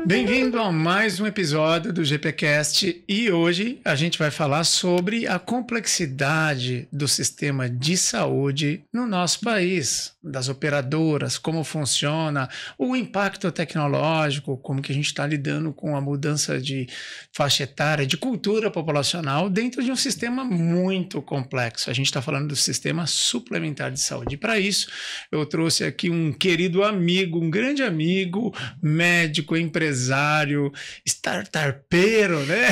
Bem-vindo a mais um episódio do GPcast e hoje a gente vai falar sobre a complexidade do sistema de saúde no nosso país, das operadoras, como funciona, o impacto tecnológico, como que a gente está lidando com a mudança de faixa etária, de cultura populacional dentro de um sistema muito complexo. A gente está falando do sistema suplementar de saúde. E para isso, eu trouxe aqui um querido amigo, um grande amigo, médico, empresário, startupeiro, né?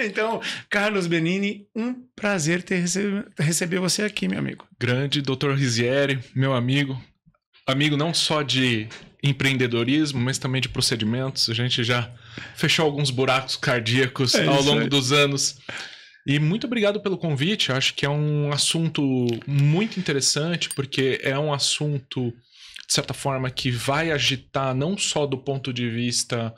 Então, Carlos Benini, um prazer receber você aqui, meu amigo. Grande Dr. Rizieri, meu amigo não só de empreendedorismo, mas também de procedimentos. A gente já fechou alguns buracos cardíacos ao longo dos anos. E muito obrigado pelo convite. Acho que é um assunto muito interessante, porque é um assunto, de certa forma, que vai agitar não só do ponto de vista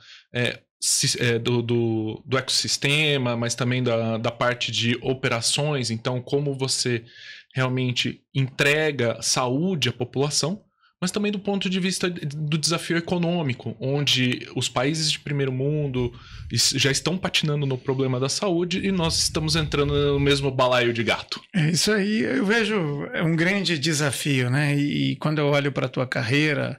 do ecossistema, mas também da parte de operações. Então, como você realmente entrega saúde à população, mas também do ponto de vista do desafio econômico, onde os países de primeiro mundo já estão patinando no problema da saúde e nós estamos entrando no mesmo balaio de gato. É isso aí, eu vejo um grande desafio, né? E quando eu olho para a tua carreira,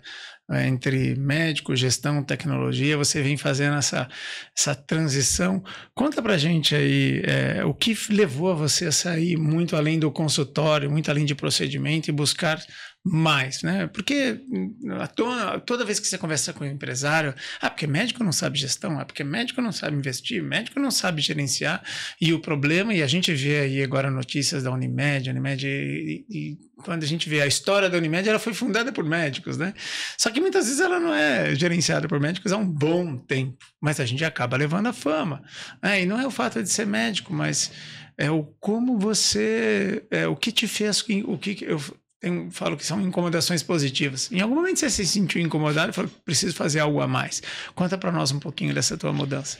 entre médico, gestão, tecnologia, você vem fazendo essa transição. Conta pra gente aí o que levou a você a sair muito além do consultório, muito além de procedimento e buscar mais, né? Porque toda vez que você conversa com um empresário, porque médico não sabe gestão, porque médico não sabe investir, médico não sabe gerenciar, e o problema, e a gente vê aí agora notícias da Unimed, e quando a gente vê a história da Unimed, ela foi fundada por médicos, né? Só que muitas vezes ela não é gerenciada por médicos há um bom tempo, mas a gente acaba levando a fama, né? E não é o fato de ser médico, mas é o como você, o que te fez, o que eu falo que são incomodações positivas. Em algum momento você se sentiu incomodado e falou, preciso fazer algo a mais. Conta para nós um pouquinho dessa tua mudança.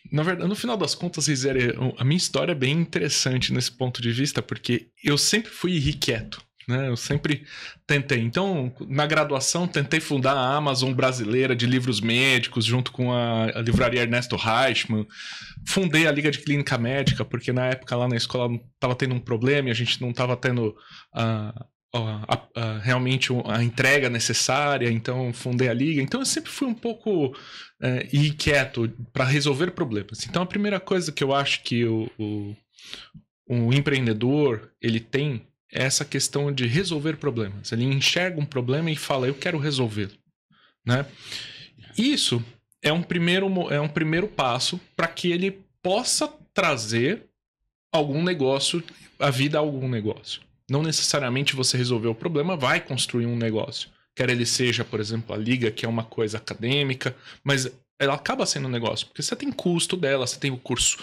Na verdade, no final das contas, Rizeri, a minha história é bem interessante nesse ponto de vista, porque eu sempre fui irrequieto, né? Eu sempre tentei. Então, na graduação, tentei fundar a Amazon brasileira de livros médicos, junto com a livraria Ernesto Reichmann. Fundei a Liga de Clínica Médica, porque na época lá na escola estava tendo um problema e a gente não estava tendo realmente a entrega necessária, então fundei a Liga. Então eu sempre fui um pouco inquieto para resolver problemas. Então a primeira coisa que eu acho que o empreendedor ele tem é essa questão de resolver problemas. Ele enxerga um problema e fala, eu quero resolvê-lo, né? Isso é um primeiro passo para que ele possa trazer algum negócio, a vida a algum negócio. Não necessariamente você resolver o problema vai construir um negócio. Quer ele seja, por exemplo, a Liga, que é uma coisa acadêmica, mas ela acaba sendo um negócio, porque você tem custo dela, você tem o curso,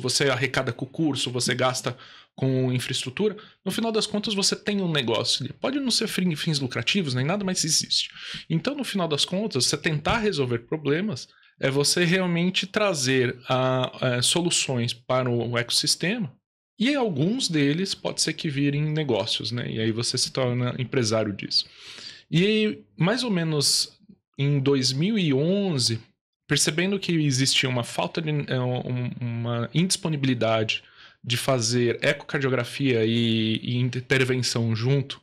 você arrecada com o curso, você gasta com infraestrutura. No final das contas, você tem um negócio. Pode não ser fins lucrativos, nem nada, mas existe. Então, no final das contas, você tentar resolver problemas é você realmente trazer soluções para o ecossistema. E alguns deles pode ser que virem negócios, né? E aí você se torna empresário disso. E aí, mais ou menos em 2011, percebendo que existia uma falta de uma indisponibilidade de fazer ecocardiografia e intervenção junto,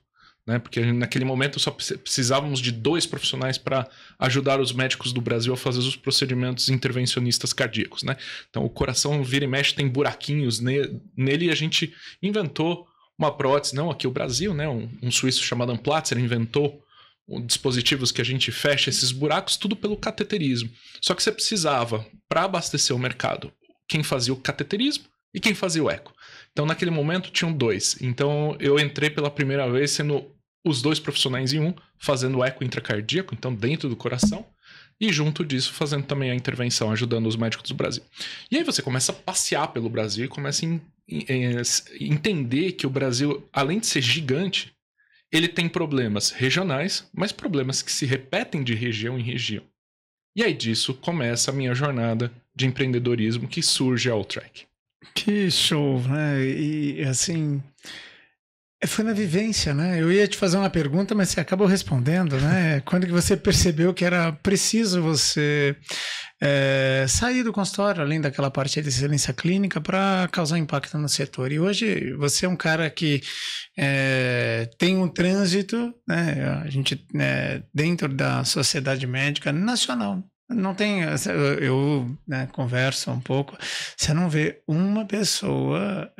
né? Porque naquele momento só precisávamos de 2 profissionais para ajudar os médicos do Brasil a fazer os procedimentos intervencionistas cardíacos, né? Então o coração vira e mexe, tem buraquinhos nele e a gente inventou uma prótese, não aqui o Brasil, né? Um suíço chamado Amplatzer inventou dispositivos que a gente fecha esses buracos, tudo pelo cateterismo. Só que você precisava, para abastecer o mercado, quem fazia o cateterismo e quem fazia o eco. Então, naquele momento, tinham 2. Então, eu entrei pela primeira vez sendo os 2 profissionais em um, fazendo o eco intracardíaco, então dentro do coração, e junto disso, fazendo também a intervenção, ajudando os médicos do Brasil. E aí você começa a passear pelo Brasil e começa a entender que o Brasil, além de ser gigante, ele tem problemas regionais, mas problemas que se repetem de região em região. E aí disso começa a minha jornada de empreendedorismo que surge a Alltrack. Que show, né? E assim, Foi na vivência, né? Eu ia te fazer uma pergunta, mas você acabou respondendo, né? Quando que você percebeu que era preciso você sair do consultório, além daquela parte de excelência clínica, para causar impacto no setor. E hoje você é um cara que tem um trânsito, né? A gente, dentro da sociedade médica nacional. Não tem, eu converso um pouco, você não vê uma pessoa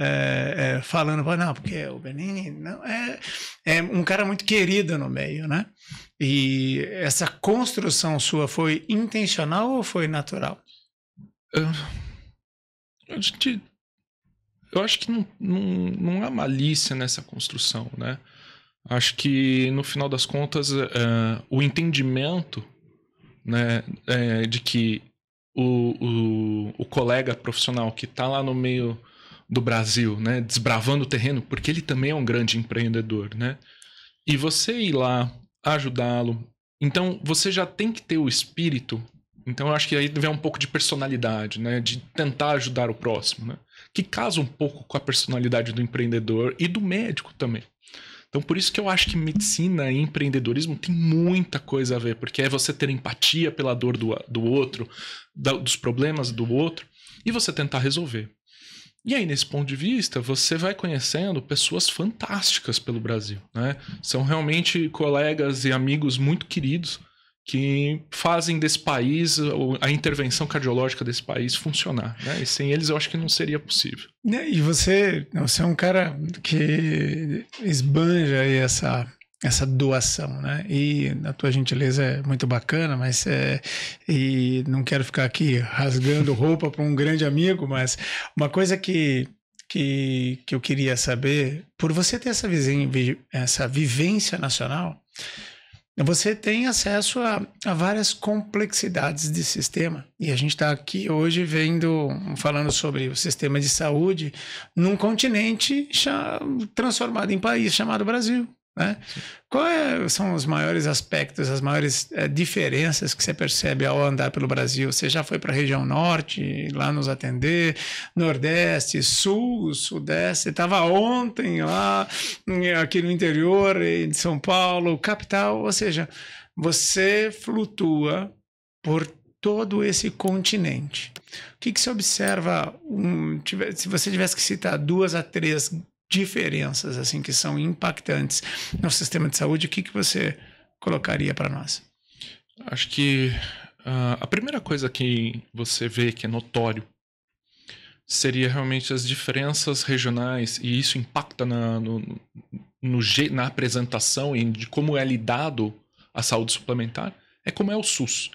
falando, não, porque o Benigni não, é um cara muito querido no meio, né? E essa construção sua foi intencional ou foi natural? Eu acho que não há malícia nessa construção, né? Acho que, no final das contas, o entendimento, né, de que o colega profissional que está lá no meio do Brasil, né, desbravando o terreno, porque ele também é um grande empreendedor, né? E você ir lá ajudá-lo, então você já tem que ter o espírito. Então eu acho que aí vem um pouco de personalidade, né, de tentar ajudar o próximo, né, que casa um pouco com a personalidade do empreendedor e do médico também. Então, por isso que eu acho que medicina e empreendedorismo tem muita coisa a ver, porque é você ter empatia pela dor do outro, dos problemas do outro, e você tentar resolver. E aí, nesse ponto de vista, você vai conhecendo pessoas fantásticas pelo Brasil, né? São realmente colegas e amigos muito queridos que fazem desse país, a intervenção cardiológica desse país funcionar, né? E sem eles eu acho que não seria possível. E você é um cara que esbanja aí essa doação, né? E a tua gentileza é muito bacana, mas e não quero ficar aqui rasgando roupa para um grande amigo, mas uma coisa que eu queria saber, por você ter essa vivência nacional, você tem acesso a várias complexidades de sistema. E a gente está aqui hoje falando sobre o sistema de saúde num continente transformado em país chamado Brasil, né? Quais são os maiores aspectos, as maiores diferenças que você percebe ao andar pelo Brasil? Você já foi para a região norte, lá nos atender, nordeste, sul, sudeste, você estava ontem lá, aqui no interior de São Paulo, capital, ou seja, você flutua por todo esse continente. O que você observa, se você tivesse que citar 2 a 3 diferenças assim que são impactantes no sistema de saúde, o que você colocaria para nós? Acho que a primeira coisa que você vê que é notório seria realmente as diferenças regionais, e isso impacta na apresentação e de como é lidado a saúde suplementar, é como é o SUS,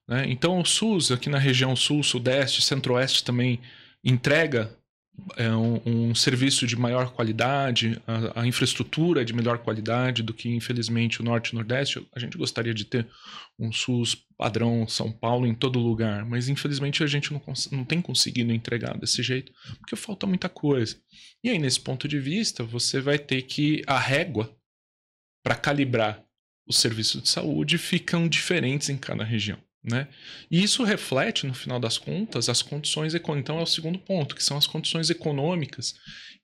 né? Então o SUS aqui na região sul, sudeste, centro-oeste também entrega um serviço de maior qualidade, a infraestrutura de melhor qualidade do que, infelizmente, o Norte e o Nordeste. A gente gostaria de ter um SUS padrão São Paulo em todo lugar, mas, infelizmente, a gente não tem conseguido entregar desse jeito, porque falta muita coisa. E aí, nesse ponto de vista, você vai ter que a régua para calibrar os serviços de saúde ficam diferentes em cada região, né? E isso reflete, no final das contas, as condições econômicas. Então é o segundo ponto, que são as condições econômicas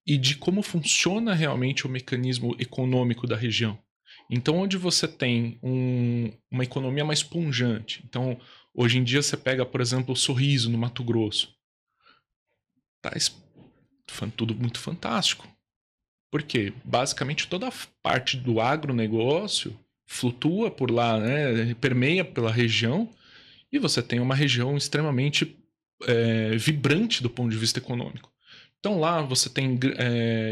e de como funciona realmente o mecanismo econômico da região. Então, onde você tem uma economia mais pujante, então hoje em dia você pega, por exemplo, o Sorriso no Mato Grosso, tá tudo muito fantástico. Porque basicamente toda a parte do agronegócio flutua por lá, né? Permeia pela região, e você tem uma região extremamente vibrante do ponto de vista econômico. Então lá você tem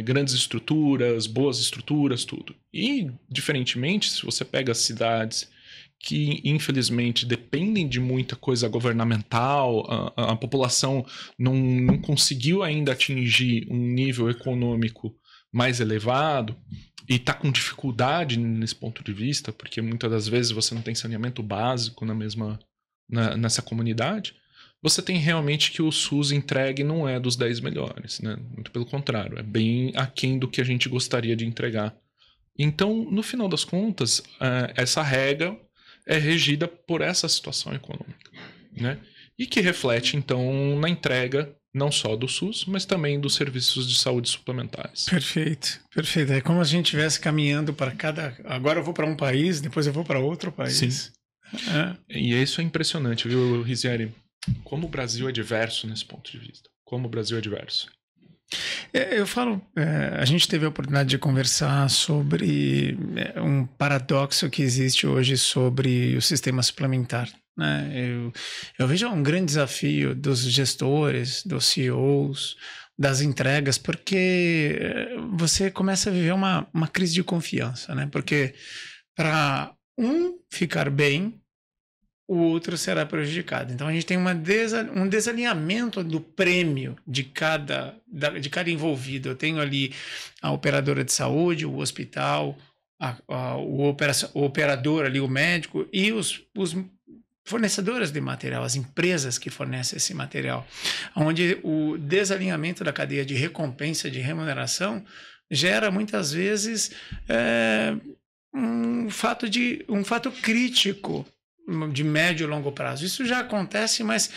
grandes estruturas, boas estruturas, tudo. E, diferentemente, se você pega as cidades que, infelizmente, dependem de muita coisa governamental, a população não conseguiu ainda atingir um nível econômico mais elevado e está com dificuldade nesse ponto de vista, porque muitas das vezes você não tem saneamento básico nessa comunidade, você tem realmente que o SUS entregue não é dos 10 melhores, né? Muito pelo contrário, é bem aquém do que a gente gostaria de entregar. Então, no final das contas, essa regra é regida por essa situação econômica, né? E que reflete, então, na entrega não só do SUS, mas também dos serviços de saúde suplementares. Perfeito, perfeito. É como se a gente estivesse caminhando para cada... Agora eu vou para um país, depois eu vou para outro país. Sim. E isso é impressionante, viu, Rizieri? Como o Brasil é diverso nesse ponto de vista. Como o Brasil é diverso. Eu falo, a gente teve a oportunidade de conversar sobre um paradoxo que existe hoje sobre o sistema suplementar, né? Eu vejo um grande desafio dos gestores, dos CEOs, das entregas, porque você começa a viver uma crise de confiança, né? Porque para um ficar bem, o outro será prejudicado. Então a gente tem um desalinhamento do prêmio de cada envolvido. Eu tenho ali a operadora de saúde, o hospital, o operador ali, o médico, e os fornecedores de material, as empresas que fornecem esse material, onde o desalinhamento da cadeia de recompensa, de remuneração, gera muitas vezes um fato crítico de médio e longo prazo. Isso já acontece, mas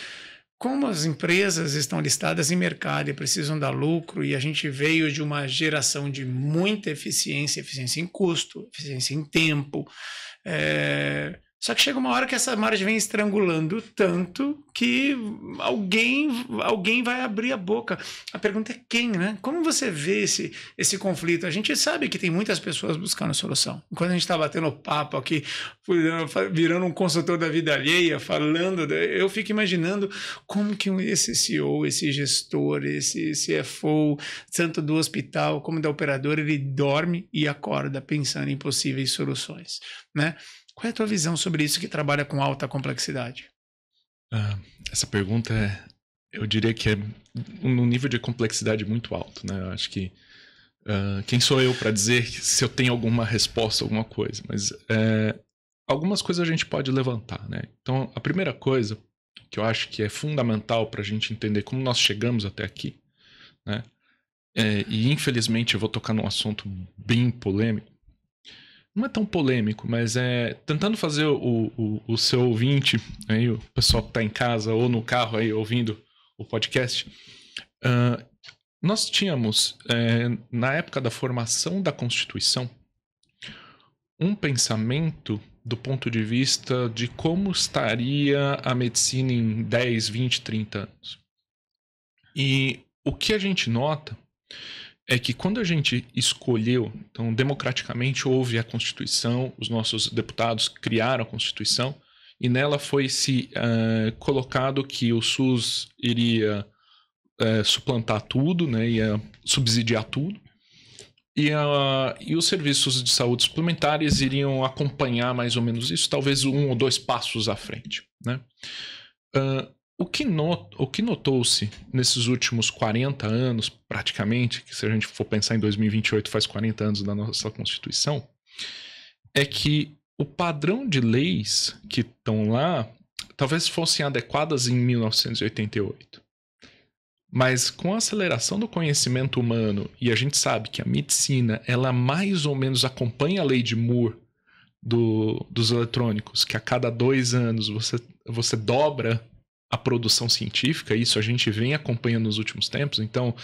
como as empresas estão listadas em mercado e precisam dar lucro, e a gente veio de uma geração de muita eficiência em custo, eficiência em tempo, só que chega uma hora que essa margem vem estrangulando tanto que alguém vai abrir a boca. A pergunta é quem, né? Como você vê esse conflito? A gente sabe que tem muitas pessoas buscando solução. Quando a gente está batendo papo aqui, virando um consultor da vida alheia, eu fico imaginando como que esse CEO, esse gestor, esse CFO, tanto do hospital como da operadora, ele dorme e acorda pensando em possíveis soluções, né? Qual é a tua visão sobre isso que trabalha com alta complexidade? Essa pergunta eu diria que é um nível de complexidade muito alto, né? Eu acho que quem sou eu para dizer se eu tenho alguma resposta, alguma coisa, mas algumas coisas a gente pode levantar, né? Então, a primeira coisa que eu acho que é fundamental para a gente entender como nós chegamos até aqui, né? E infelizmente eu vou tocar num assunto bem polêmico. Não é tão polêmico, mas tentando fazer o seu ouvinte, aí, o pessoal que está em casa ou no carro aí ouvindo o podcast, nós tínhamos, na época da formação da Constituição, um pensamento do ponto de vista de como estaria a medicina em 10, 20, 30 anos. E o que a gente nota é que quando a gente escolheu, então democraticamente houve a Constituição, os nossos deputados criaram a Constituição, e nela foi se colocado que o SUS iria suplantar tudo, né, ia subsidiar tudo, e os serviços de saúde suplementares iriam acompanhar mais ou menos isso, talvez 1 ou 2 passos à frente, né? O que notou-se nesses últimos 40 anos, praticamente, que se a gente for pensar em 2028 faz 40 anos da nossa Constituição, é que o padrão de leis que estão lá talvez fossem adequadas em 1988. Mas com a aceleração do conhecimento humano, e a gente sabe que a medicina, ela mais ou menos acompanha a lei de Moore dos eletrônicos, que a cada 2 anos você dobra a produção científica, isso a gente vem acompanhando nos últimos tempos. Então,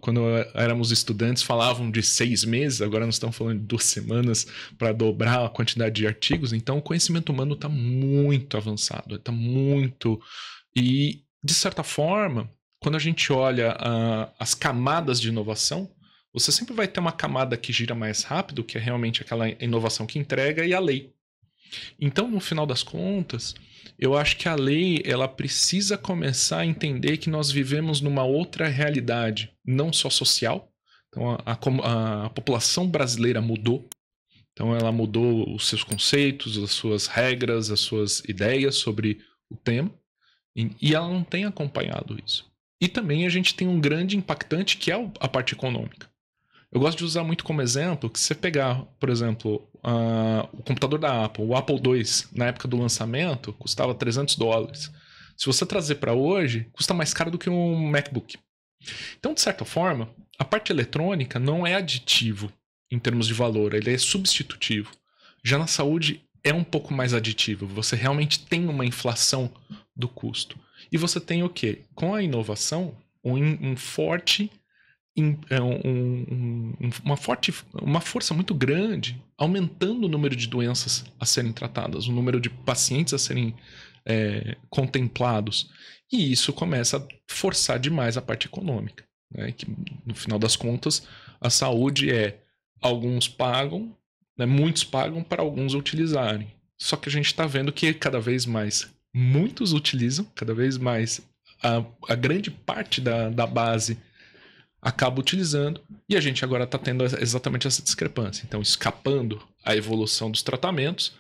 quando éramos estudantes, falavam de 6 meses, agora nós estamos falando de 2 semanas para dobrar a quantidade de artigos. Então, o conhecimento humano está muito avançado, está muito... E, de certa forma, quando a gente olha as camadas de inovação, você sempre vai ter uma camada que gira mais rápido, que é realmente aquela inovação que entrega, e a lei. Então, no final das contas, eu acho que a lei ela precisa começar a entender que nós vivemos numa outra realidade, não só social. Então, a população brasileira mudou. Então, ela mudou os seus conceitos, as suas regras, as suas ideias sobre o tema. E ela não tem acompanhado isso. E também a gente tem um grande impactante que é a parte econômica. Eu gosto de usar muito como exemplo que se você pegar, por exemplo, o computador da Apple, o Apple II, na época do lançamento, custava $300. Se você trazer para hoje, custa mais caro do que um MacBook. Então, de certa forma, a parte eletrônica não é aditivo em termos de valor, ele é substitutivo. Já na saúde é um pouco mais aditivo, você realmente tem uma inflação do custo. E você tem o quê? Com a inovação, um forte, uma força muito grande, aumentando o número de doenças a serem tratadas, o número de pacientes a serem contemplados. E isso começa a forçar demais a parte econômica, né? Que, no final das contas, a saúde alguns pagam, né? Muitos pagam para alguns utilizarem. Só que a gente está vendo que cada vez mais muitos utilizam, cada vez mais a grande parte da base acaba utilizando, e a gente agora está tendo exatamente essa discrepância. Então, escapando a evolução dos tratamentos,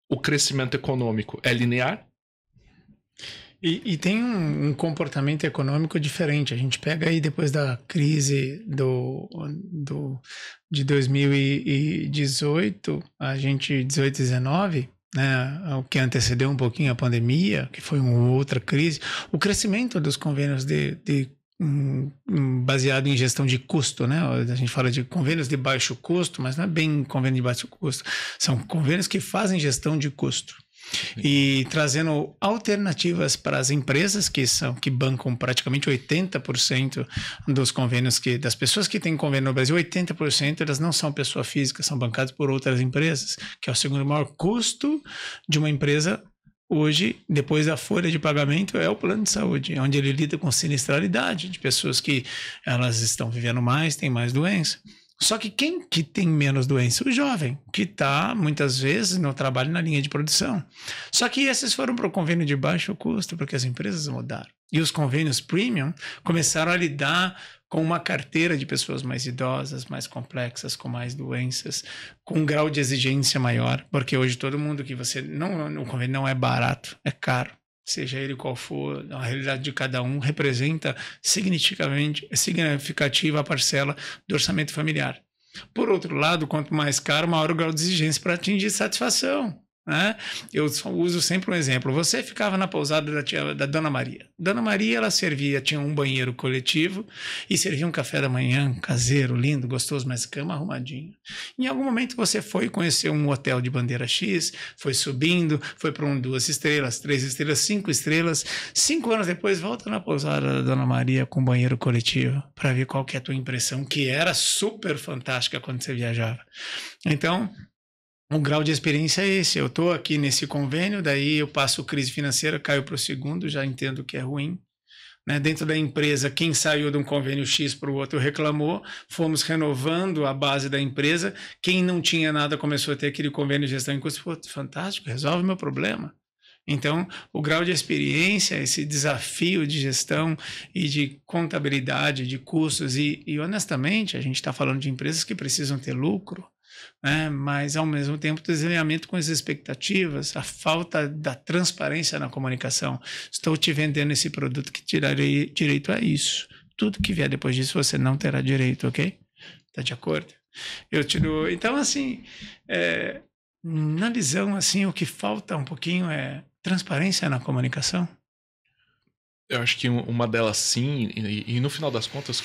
o crescimento econômico é linear. E tem um comportamento econômico diferente. A gente pega aí depois da crise de 2018, 18, 19, né, o que antecedeu um pouquinho a pandemia, que foi uma outra crise, o crescimento dos convênios baseado em gestão de custo, né? A gente fala de convênios de baixo custo, mas não é bem convênio de baixo custo. São convênios que fazem gestão de custo. E trazendo alternativas para as empresas que bancam praticamente 80% dos convênios das pessoas que têm convênio no Brasil, 80% elas não são pessoa física, são bancadas por outras empresas, que é o segundo maior custo de uma empresa hoje, depois da folha de pagamento, é o plano de saúde, onde ele lida com sinistralidade de pessoas que elas estão vivendo mais, têm mais doença. Só que quem que tem menos doença? O jovem, que está, muitas vezes, no trabalho na linha de produção. Só que esses foram para o convênio de baixo custo, porque as empresas mudaram. E os convênios premium começaram a lidar com uma carteira de pessoas mais idosas, mais complexas, com mais doenças, com um grau de exigência maior, porque hoje todo mundo o convênio não é barato, é caro. Seja ele qual for, a realidade de cada um representa significativa a parcela do orçamento familiar. Por outro lado, quanto mais caro, maior o grau de exigência para atingir satisfação, né? Eu uso sempre um exemplo. Você ficava na pousada da Dona Maria. Dona Maria, ela tinha um banheiro coletivo e servia um café da manhã caseiro, lindo, gostoso, mas cama arrumadinha. Em algum momento você foi conhecer um hotel de bandeira X, foi subindo, foi para 2 estrelas, 3 estrelas, 5 estrelas. 5 anos depois, volta na pousada da Dona Maria com banheiro coletivo para ver qual que é a tua impressão, que era super fantástica quando você viajava. Então, o grau de experiência é esse. Eu estou aqui nesse convênio, daí eu passo crise financeira, caio para o segundo, já entendo que é ruim. Né? Dentro da empresa, quem saiu de um convênio X para o outro reclamou, fomos renovando a base da empresa. Quem não tinha nada começou a ter aquele convênio de gestão em custos. Pô, fantástico, resolve o meu problema. Então, o grau de experiência, esse desafio de gestão e de contabilidade, de custos, e honestamente, a gente está falando de empresas que precisam ter lucro, né? Mas ao mesmo tempo desalinhamento com as expectativas, a falta da transparência na comunicação. Estou te vendendo esse produto que te darei direito a isso. Tudo que vier depois disso você não terá direito, ok? Tá de acordo? Eu te dou. Então, assim, na visão, assim, o que falta um pouquinho é transparência na comunicação. Eu acho que uma delas sim, e no final das contas,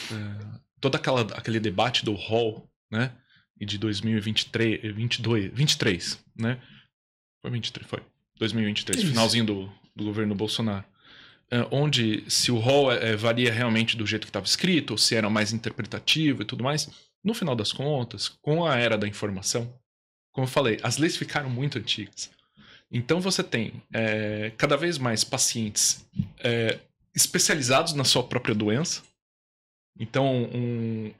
todo aquele debate do Hall, né? E de 2023, né? Foi 23, foi. 2023, isso. Finalzinho do governo Bolsonaro. Onde se o rol varia realmente do jeito que estava escrito, ou se era mais interpretativo e tudo mais. No final das contas, com a era da informação, como eu falei, as leis ficaram muito antigas. Então você tem cada vez mais pacientes especializados na sua própria doença. Então,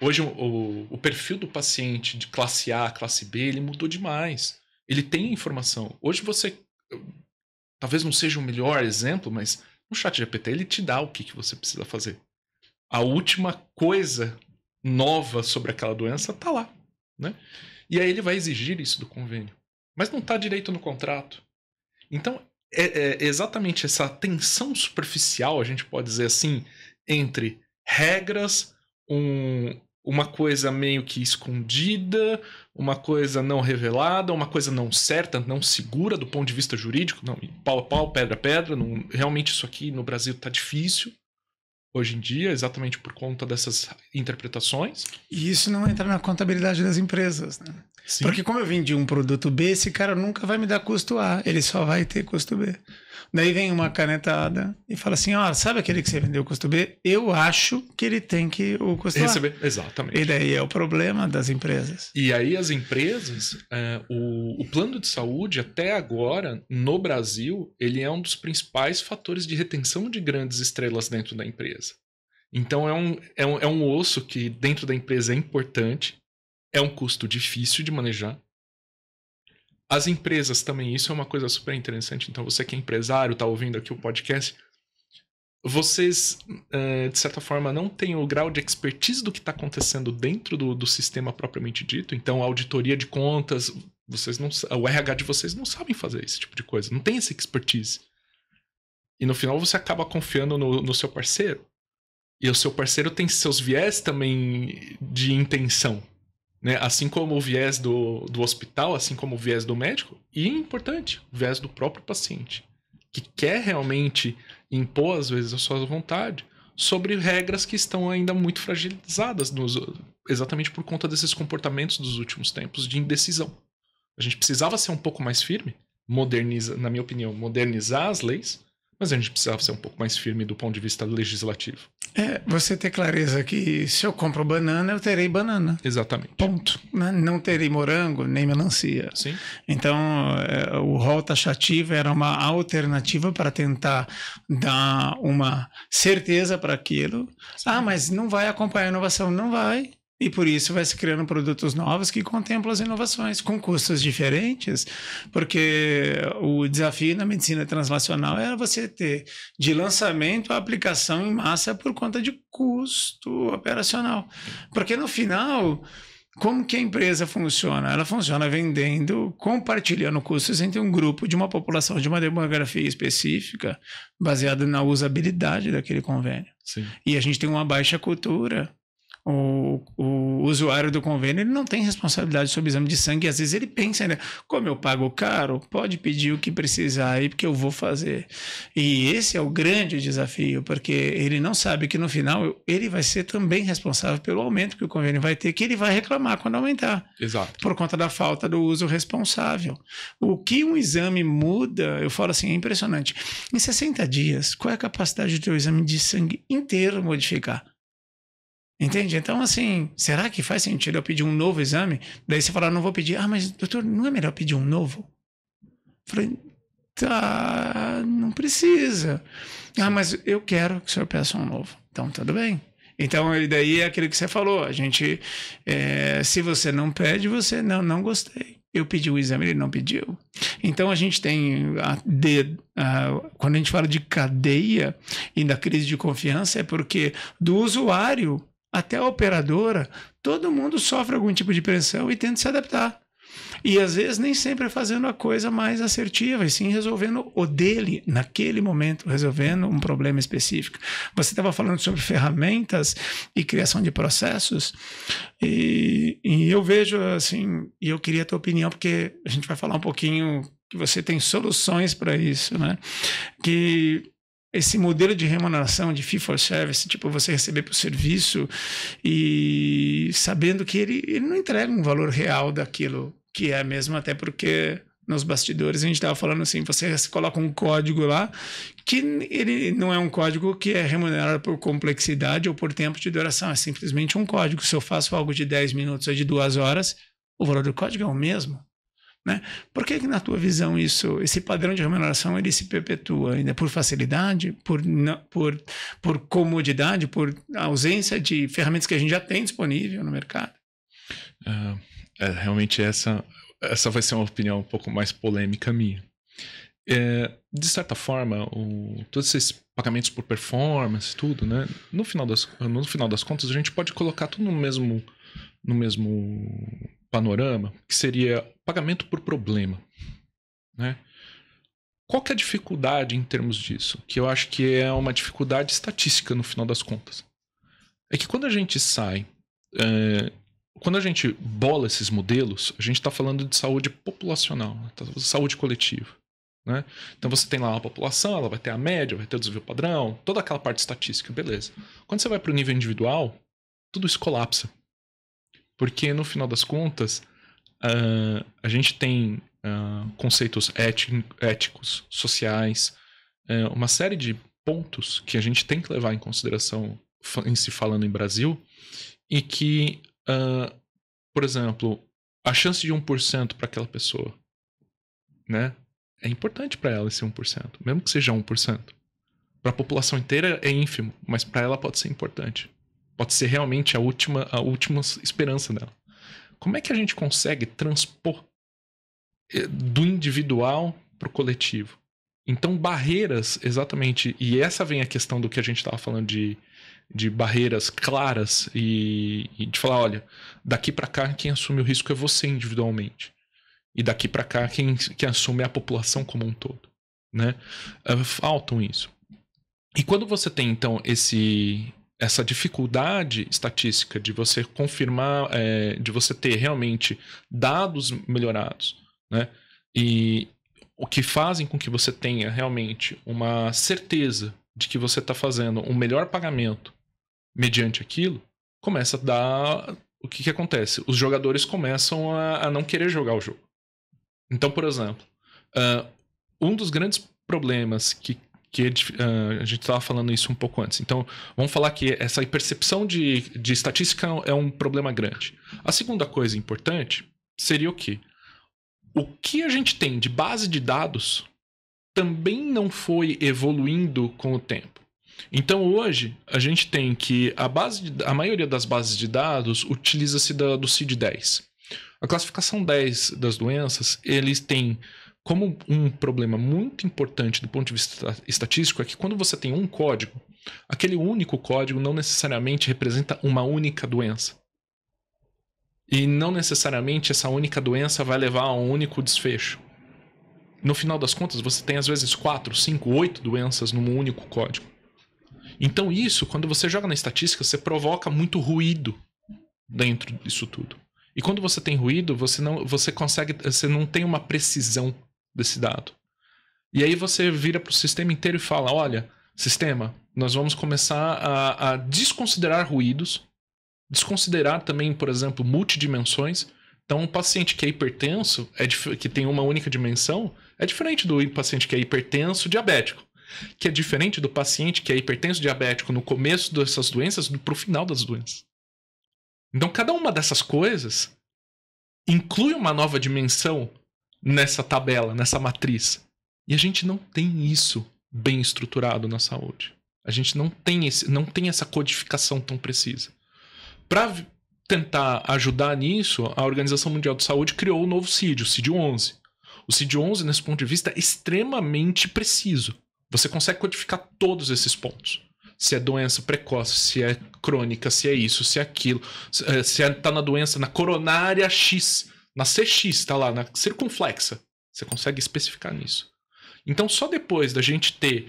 hoje o perfil do paciente de classe A, classe B, ele mudou demais. Ele tem informação. Hoje você, talvez não seja o melhor exemplo, mas no ChatGPT ele te dá o que você precisa fazer. A última coisa nova sobre aquela doença está lá, né? E aí ele vai exigir isso do convênio. Mas não está direito no contrato. Então, é exatamente essa tensão superficial, a gente pode dizer assim, entre regras, uma coisa meio que escondida, uma coisa não revelada, uma coisa não certa, não segura do ponto de vista jurídico, não, pau a pau, pedra a pedra, não, realmente isso aqui no Brasil está difícil, hoje em dia, exatamente por conta dessas interpretações. E isso não entra na contabilidade das empresas, né? Sim. Porque como eu vendi um produto B, esse cara nunca vai me dar custo A, ele só vai ter custo B. Daí vem uma canetada e fala assim, ó, sabe aquele que você vendeu custo B? Eu acho que ele tem que o custo receber. A. Exatamente. E daí é o problema das empresas. E aí as empresas, o plano de saúde até agora, no Brasil, ele é um dos principais fatores de retenção de grandes estrelas dentro da empresa. Então é um osso que dentro da empresa é importante, é um custo difícil de manejar. As empresas também, isso é uma coisa super interessante. Então, você que é empresário, está ouvindo aqui o podcast, vocês, de certa forma, não têm o grau de expertise do que está acontecendo dentro do sistema propriamente dito. Então, a auditoria de contas, o RH de vocês não sabem fazer esse tipo de coisa, não tem essa expertise. E no final, você acaba confiando no seu parceiro. E o seu parceiro tem seus viés também de intenção. Né? Assim como o viés do hospital, assim como o viés do médico, e é importante, o viés do próprio paciente, que quer realmente impor, às vezes, a sua vontade sobre regras que estão ainda muito fragilizadas, exatamente por conta desses comportamentos dos últimos tempos de indecisão. A gente precisava ser um pouco mais firme, na minha opinião, modernizar as leis, mas a gente precisava ser um pouco mais firme do ponto de vista legislativo. Você ter clareza que se eu compro banana, eu terei banana. Exatamente. Ponto. Não terei morango, nem melancia. Sim. Então, o rol taxativo era uma alternativa para tentar dar uma certeza para aquilo. Sim. Mas não vai acompanhar a inovação? Não vai. E por isso vai se criando produtos novos que contemplam as inovações, com custos diferentes, porque o desafio na medicina translacional era você ter de lançamento a aplicação em massa por conta de custo operacional. Porque no final, como que a empresa funciona? Ela funciona vendendo, compartilhando custos entre um grupo de uma população de uma demografia específica, baseada na usabilidade daquele convênio. Sim. E a gente tem uma baixa cultura. O usuário do convênio, ele não tem responsabilidade sobre o exame de sangue, e às vezes ele pensa, né, como eu pago caro, pode pedir o que precisar aí, porque eu vou fazer. E esse é o grande desafio, porque ele não sabe que no final ele vai ser também responsável pelo aumento que o convênio vai ter, que ele vai reclamar quando aumentar. Exato. Por conta da falta do uso responsável. O que um exame muda, eu falo assim, é impressionante. Em 60 dias, qual é a capacidade do teu exame de sangue inteiro modificar? Entende? Então, assim, será que faz sentido eu pedir um novo exame? Daí você fala, não vou pedir. Mas doutor, não é melhor pedir um novo? Eu falei, tá, não precisa. Mas eu quero que o senhor peça um novo. Então, tudo bem. Então, daí é aquilo que você falou. A gente, se você não pede, você não gostei. Eu pedi o exame, ele não pediu. Então, a gente tem, quando a gente fala de cadeia e da crise de confiança, é porque do usuário até a operadora, todo mundo sofre algum tipo de pressão e tenta se adaptar. E às vezes nem sempre fazendo a coisa mais assertiva, e sim resolvendo o dele naquele momento, resolvendo um problema específico. Você estava falando sobre ferramentas e criação de processos, e eu vejo assim, e eu queria a tua opinião, porque a gente vai falar um pouquinho que você tem soluções para isso, né? Que esse modelo de remuneração de fee for service, tipo você receber por serviço e sabendo que ele não entrega um valor real daquilo que é mesmo, até porque nos bastidores a gente estava falando assim, você coloca um código lá que ele não é um código que é remunerado por complexidade ou por tempo de duração, é simplesmente um código. Se eu faço algo de 10 minutos ou de 2 horas, o valor do código é o mesmo. Né? Por que na tua visão esse padrão de remuneração ele se perpetua ainda? Por facilidade, por comodidade, por ausência de ferramentas que a gente já tem disponível no mercado? Realmente essa vai ser uma opinião um pouco mais polêmica minha. De certa forma, todos esses pagamentos por performance, tudo, né? No final das contas, a gente pode colocar tudo no mesmo panorama, que seria pagamento por problema, né? Qual que é a dificuldade em termos disso? Que eu acho que é uma dificuldade estatística no final das contas. É que quando a gente quando a gente bola esses modelos, a gente está falando de saúde populacional, saúde coletiva. né? Então você tem lá a população, ela vai ter a média, vai ter o desvio padrão, toda aquela parte estatística, beleza. Quando você vai para o nível individual, tudo isso colapsa. Porque no final das contas, a gente tem conceitos éticos, sociais, uma série de pontos que a gente tem que levar em consideração em se falando em Brasil, e que, por exemplo, a chance de 1% para aquela pessoa, né? É importante para ela esse 1%, mesmo que seja 1%. Para a população inteira é ínfimo, mas para ela pode ser importante. Pode ser realmente a última esperança dela. Como é que a gente consegue transpor do individual para o coletivo? Então, barreiras, exatamente, e essa vem a questão do que a gente estava falando de barreiras claras e de falar, olha, daqui para cá quem assume o risco é você individualmente. E daqui para cá quem assume é a população como um todo, né? Faltam isso. E quando você tem, então, essa dificuldade estatística de você confirmar, de você ter realmente dados melhorados, né? E o que fazem com que você tenha realmente uma certeza de que você está fazendo um melhor pagamento mediante aquilo, começa a dar... O que acontece? Os jogadores começam a não querer jogar o jogo. Então, por exemplo, um dos grandes problemas que a gente estava falando isso um pouco antes. Então, vamos falar que essa percepção de estatística é um problema grande. A segunda coisa importante seria o quê? O que a gente tem de base de dados também não foi evoluindo com o tempo. Então, hoje, a gente tem que a maioria das bases de dados utiliza-se do CID-10. A classificação 10 das doenças, eles têm como um problema muito importante do ponto de vista estatístico é que quando você tem um código, aquele único código não necessariamente representa uma única doença. E não necessariamente essa única doença vai levar a um único desfecho. No final das contas, você tem às vezes 4, 5, 8 doenças num único código. Então isso, quando você joga na estatística, você provoca muito ruído dentro disso tudo. E quando você tem ruído, você não tem uma precisão desse dado. E aí você vira para o sistema inteiro e fala, olha, sistema, nós vamos começar a desconsiderar ruídos, desconsiderar também, por exemplo, multidimensões. Então, um paciente que é hipertenso, que tem uma única dimensão, é diferente do paciente que é hipertenso diabético, que é diferente do paciente que é hipertenso diabético no começo dessas doenças para o final das doenças. Então, cada uma dessas coisas inclui uma nova dimensão nessa tabela, nessa matriz. E a gente não tem isso bem estruturado na saúde. A gente não tem essa codificação tão precisa. Para tentar ajudar nisso, a Organização Mundial de Saúde criou o novo CID, o CID-11. O CID-11, nesse ponto de vista, é extremamente preciso. Você consegue codificar todos esses pontos. Se é doença precoce, se é crônica, se é isso, se é aquilo. Se está na doença na coronária X, na CX, está lá, na circunflexa. Você consegue especificar nisso. Então, só depois da gente ter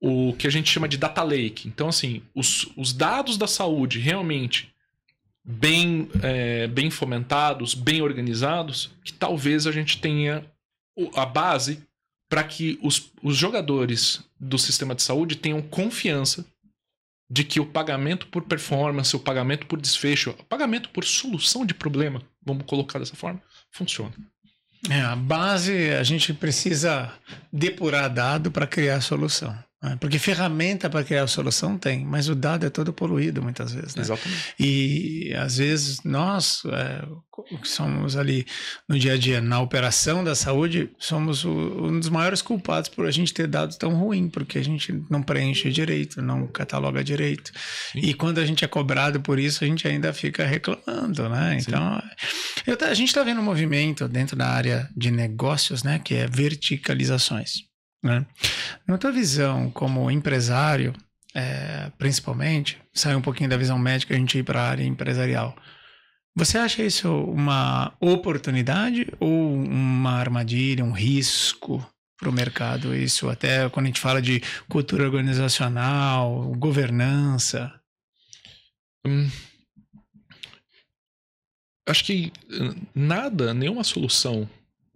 o que a gente chama de data lake. Então, assim, os dados da saúde realmente bem fomentados, bem organizados, que talvez a gente tenha a base para que os jogadores do sistema de saúde tenham confiança de que o pagamento por performance, o pagamento por desfecho, o pagamento por solução de problema, vamos colocar dessa forma, funciona. A base, a gente precisa depurar dado para criar solução. Né? Porque ferramenta para criar a solução tem, mas o dado é todo poluído muitas vezes. Né? Exatamente. E às vezes nós, que somos ali no dia a dia, na operação da saúde, somos um dos maiores culpados por a gente ter dados tão ruins, porque a gente não preenche direito, não cataloga direito. Sim. E quando a gente é cobrado por isso, a gente ainda fica reclamando, né? Então, a gente está vendo um movimento dentro da área de negócios, né? Que é verticalizações. Né? Na tua visão como empresário, principalmente, sair um pouquinho da visão médica e a gente ir para a área empresarial, você acha isso uma oportunidade ou uma armadilha, um risco para o mercado? Isso até quando a gente fala de cultura organizacional, governança. Acho que nenhuma solução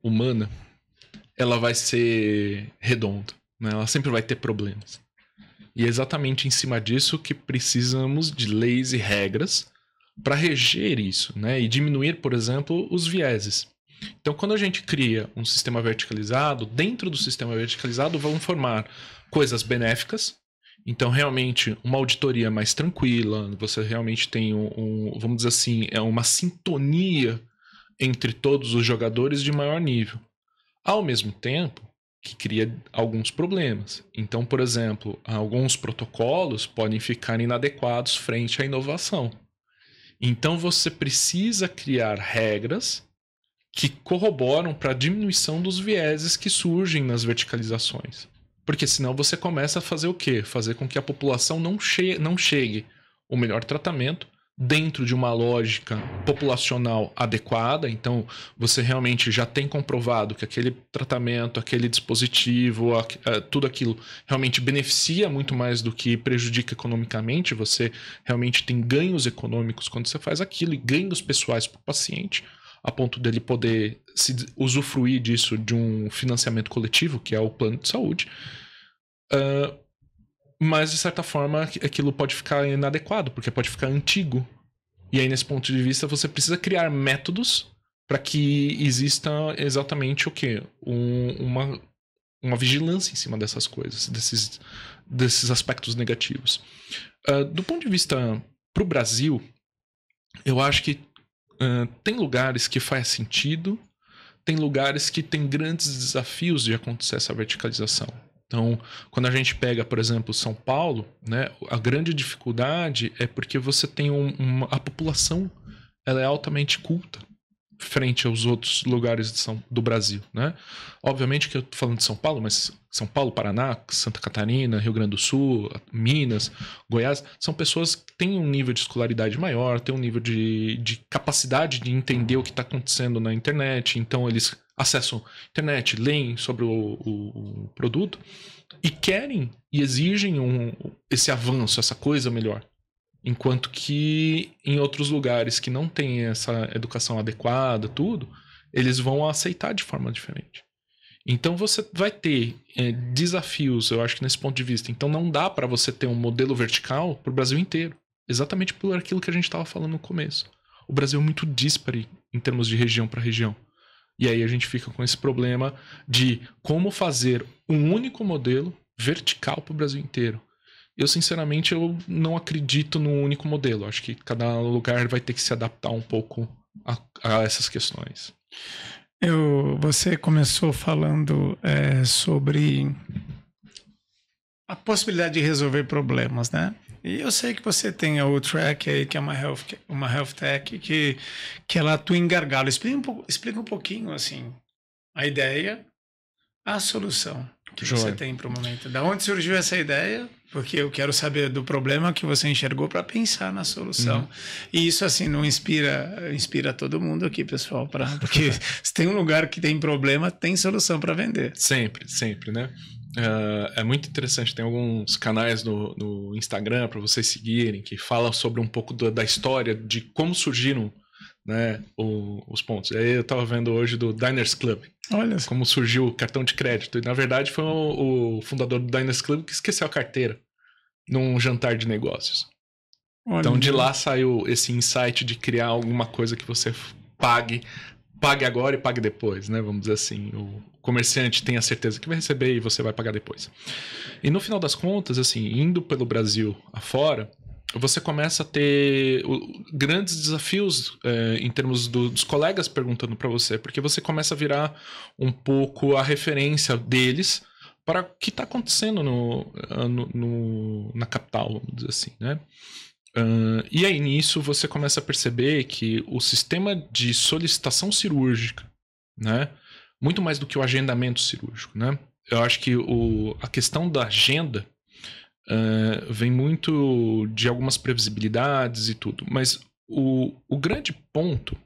humana ela vai ser redonda, né? Ela sempre vai ter problemas. E é exatamente em cima disso que precisamos de leis e regras para reger isso, né? E diminuir, por exemplo, os vieses. Então, quando a gente cria um sistema verticalizado, dentro do sistema verticalizado vão formar coisas benéficas. Então, realmente, uma auditoria mais tranquila, você realmente tem vamos dizer assim, uma sintonia entre todos os jogadores de maior nível. Ao mesmo tempo, que cria alguns problemas. Então, por exemplo, alguns protocolos podem ficar inadequados frente à inovação. Então, você precisa criar regras que corroboram para a diminuição dos vieses que surgem nas verticalizações. Porque senão você começa a fazer o quê? Fazer com que a população não chegue ao melhor tratamento dentro de uma lógica populacional adequada. Então, você realmente já tem comprovado que aquele tratamento, aquele dispositivo, tudo aquilo realmente beneficia muito mais do que prejudica economicamente. Você realmente tem ganhos econômicos quando você faz aquilo e ganhos pessoais para o paciente, a ponto dele poder usufruir disso de um financiamento coletivo, que é o plano de saúde. Mas, de certa forma, aquilo pode ficar inadequado, porque pode ficar antigo. E aí, nesse ponto de vista, você precisa criar métodos para que exista exatamente o quê? Uma vigilância em cima dessas coisas, desses aspectos negativos. Do ponto de vista para o Brasil, eu acho que tem lugares que faz sentido, tem lugares que tem grandes desafios de acontecer essa verticalização. Então, quando a gente pega, por exemplo, São Paulo, né, a grande dificuldade é porque você tem a população, ela é altamente culta frente aos outros lugares do Brasil, né? Obviamente que eu estou falando de São Paulo, mas São Paulo, Paraná, Santa Catarina, Rio Grande do Sul, Minas, Goiás, são pessoas que têm um nível de escolaridade maior, têm um nível de capacidade de entender o que está acontecendo na internet, então eles acessam a internet, leem sobre o produto e querem e exigem esse avanço, essa coisa melhor. Enquanto que em outros lugares que não tem essa educação adequada, tudo, eles vão aceitar de forma diferente. Então você vai ter desafios, eu acho que nesse ponto de vista. Então não dá para você ter um modelo vertical para o Brasil inteiro. Exatamente por aquilo que a gente estava falando no começo. O Brasil é muito díspare em termos de região para região. E aí a gente fica com esse problema de como fazer um único modelo vertical para o Brasil inteiro. Eu, sinceramente, eu não acredito num único modelo. Acho que cada lugar vai ter que se adaptar um pouco a essas questões. Você começou falando sobre a possibilidade de resolver problemas, né? E eu sei que você tem a O-Track aí, que é uma health tech, que ela atua em gargalo. Explica um pouquinho, assim, a ideia, a solução que você tem para o momento. Da onde surgiu essa ideia? Porque eu quero saber do problema que você enxergou para pensar na solução. E isso, assim, não inspira todo mundo aqui, pessoal. Porque se tem um lugar que tem problema, tem solução para vender. Sempre, né? É muito interessante. Tem alguns canais no Instagram para vocês seguirem que falam sobre um pouco da história de como surgiram, né, os pontos. Aí eu estava vendo hoje do Diners Club. Olha como surgiu o cartão de crédito. E, na verdade, foi o fundador do Diners Club que esqueceu a carteira num jantar de negócios. Olha. Então, de lá saiu esse insight de criar alguma coisa que você pague agora e pague depois, né? Vamos dizer assim, o comerciante tem a certeza que vai receber e você vai pagar depois. E no final das contas, assim, indo pelo Brasil afora, você começa a ter grandes desafios em termos dos colegas perguntando para você, porque você começa a virar um pouco a referência deles para o que está acontecendo na capital, vamos dizer assim, né? E aí nisso você começa a perceber que o sistema de solicitação cirúrgica, né, muito mais do que o agendamento cirúrgico, né? Eu acho que a questão da agenda vem muito de algumas previsibilidades e tudo, mas o grande ponto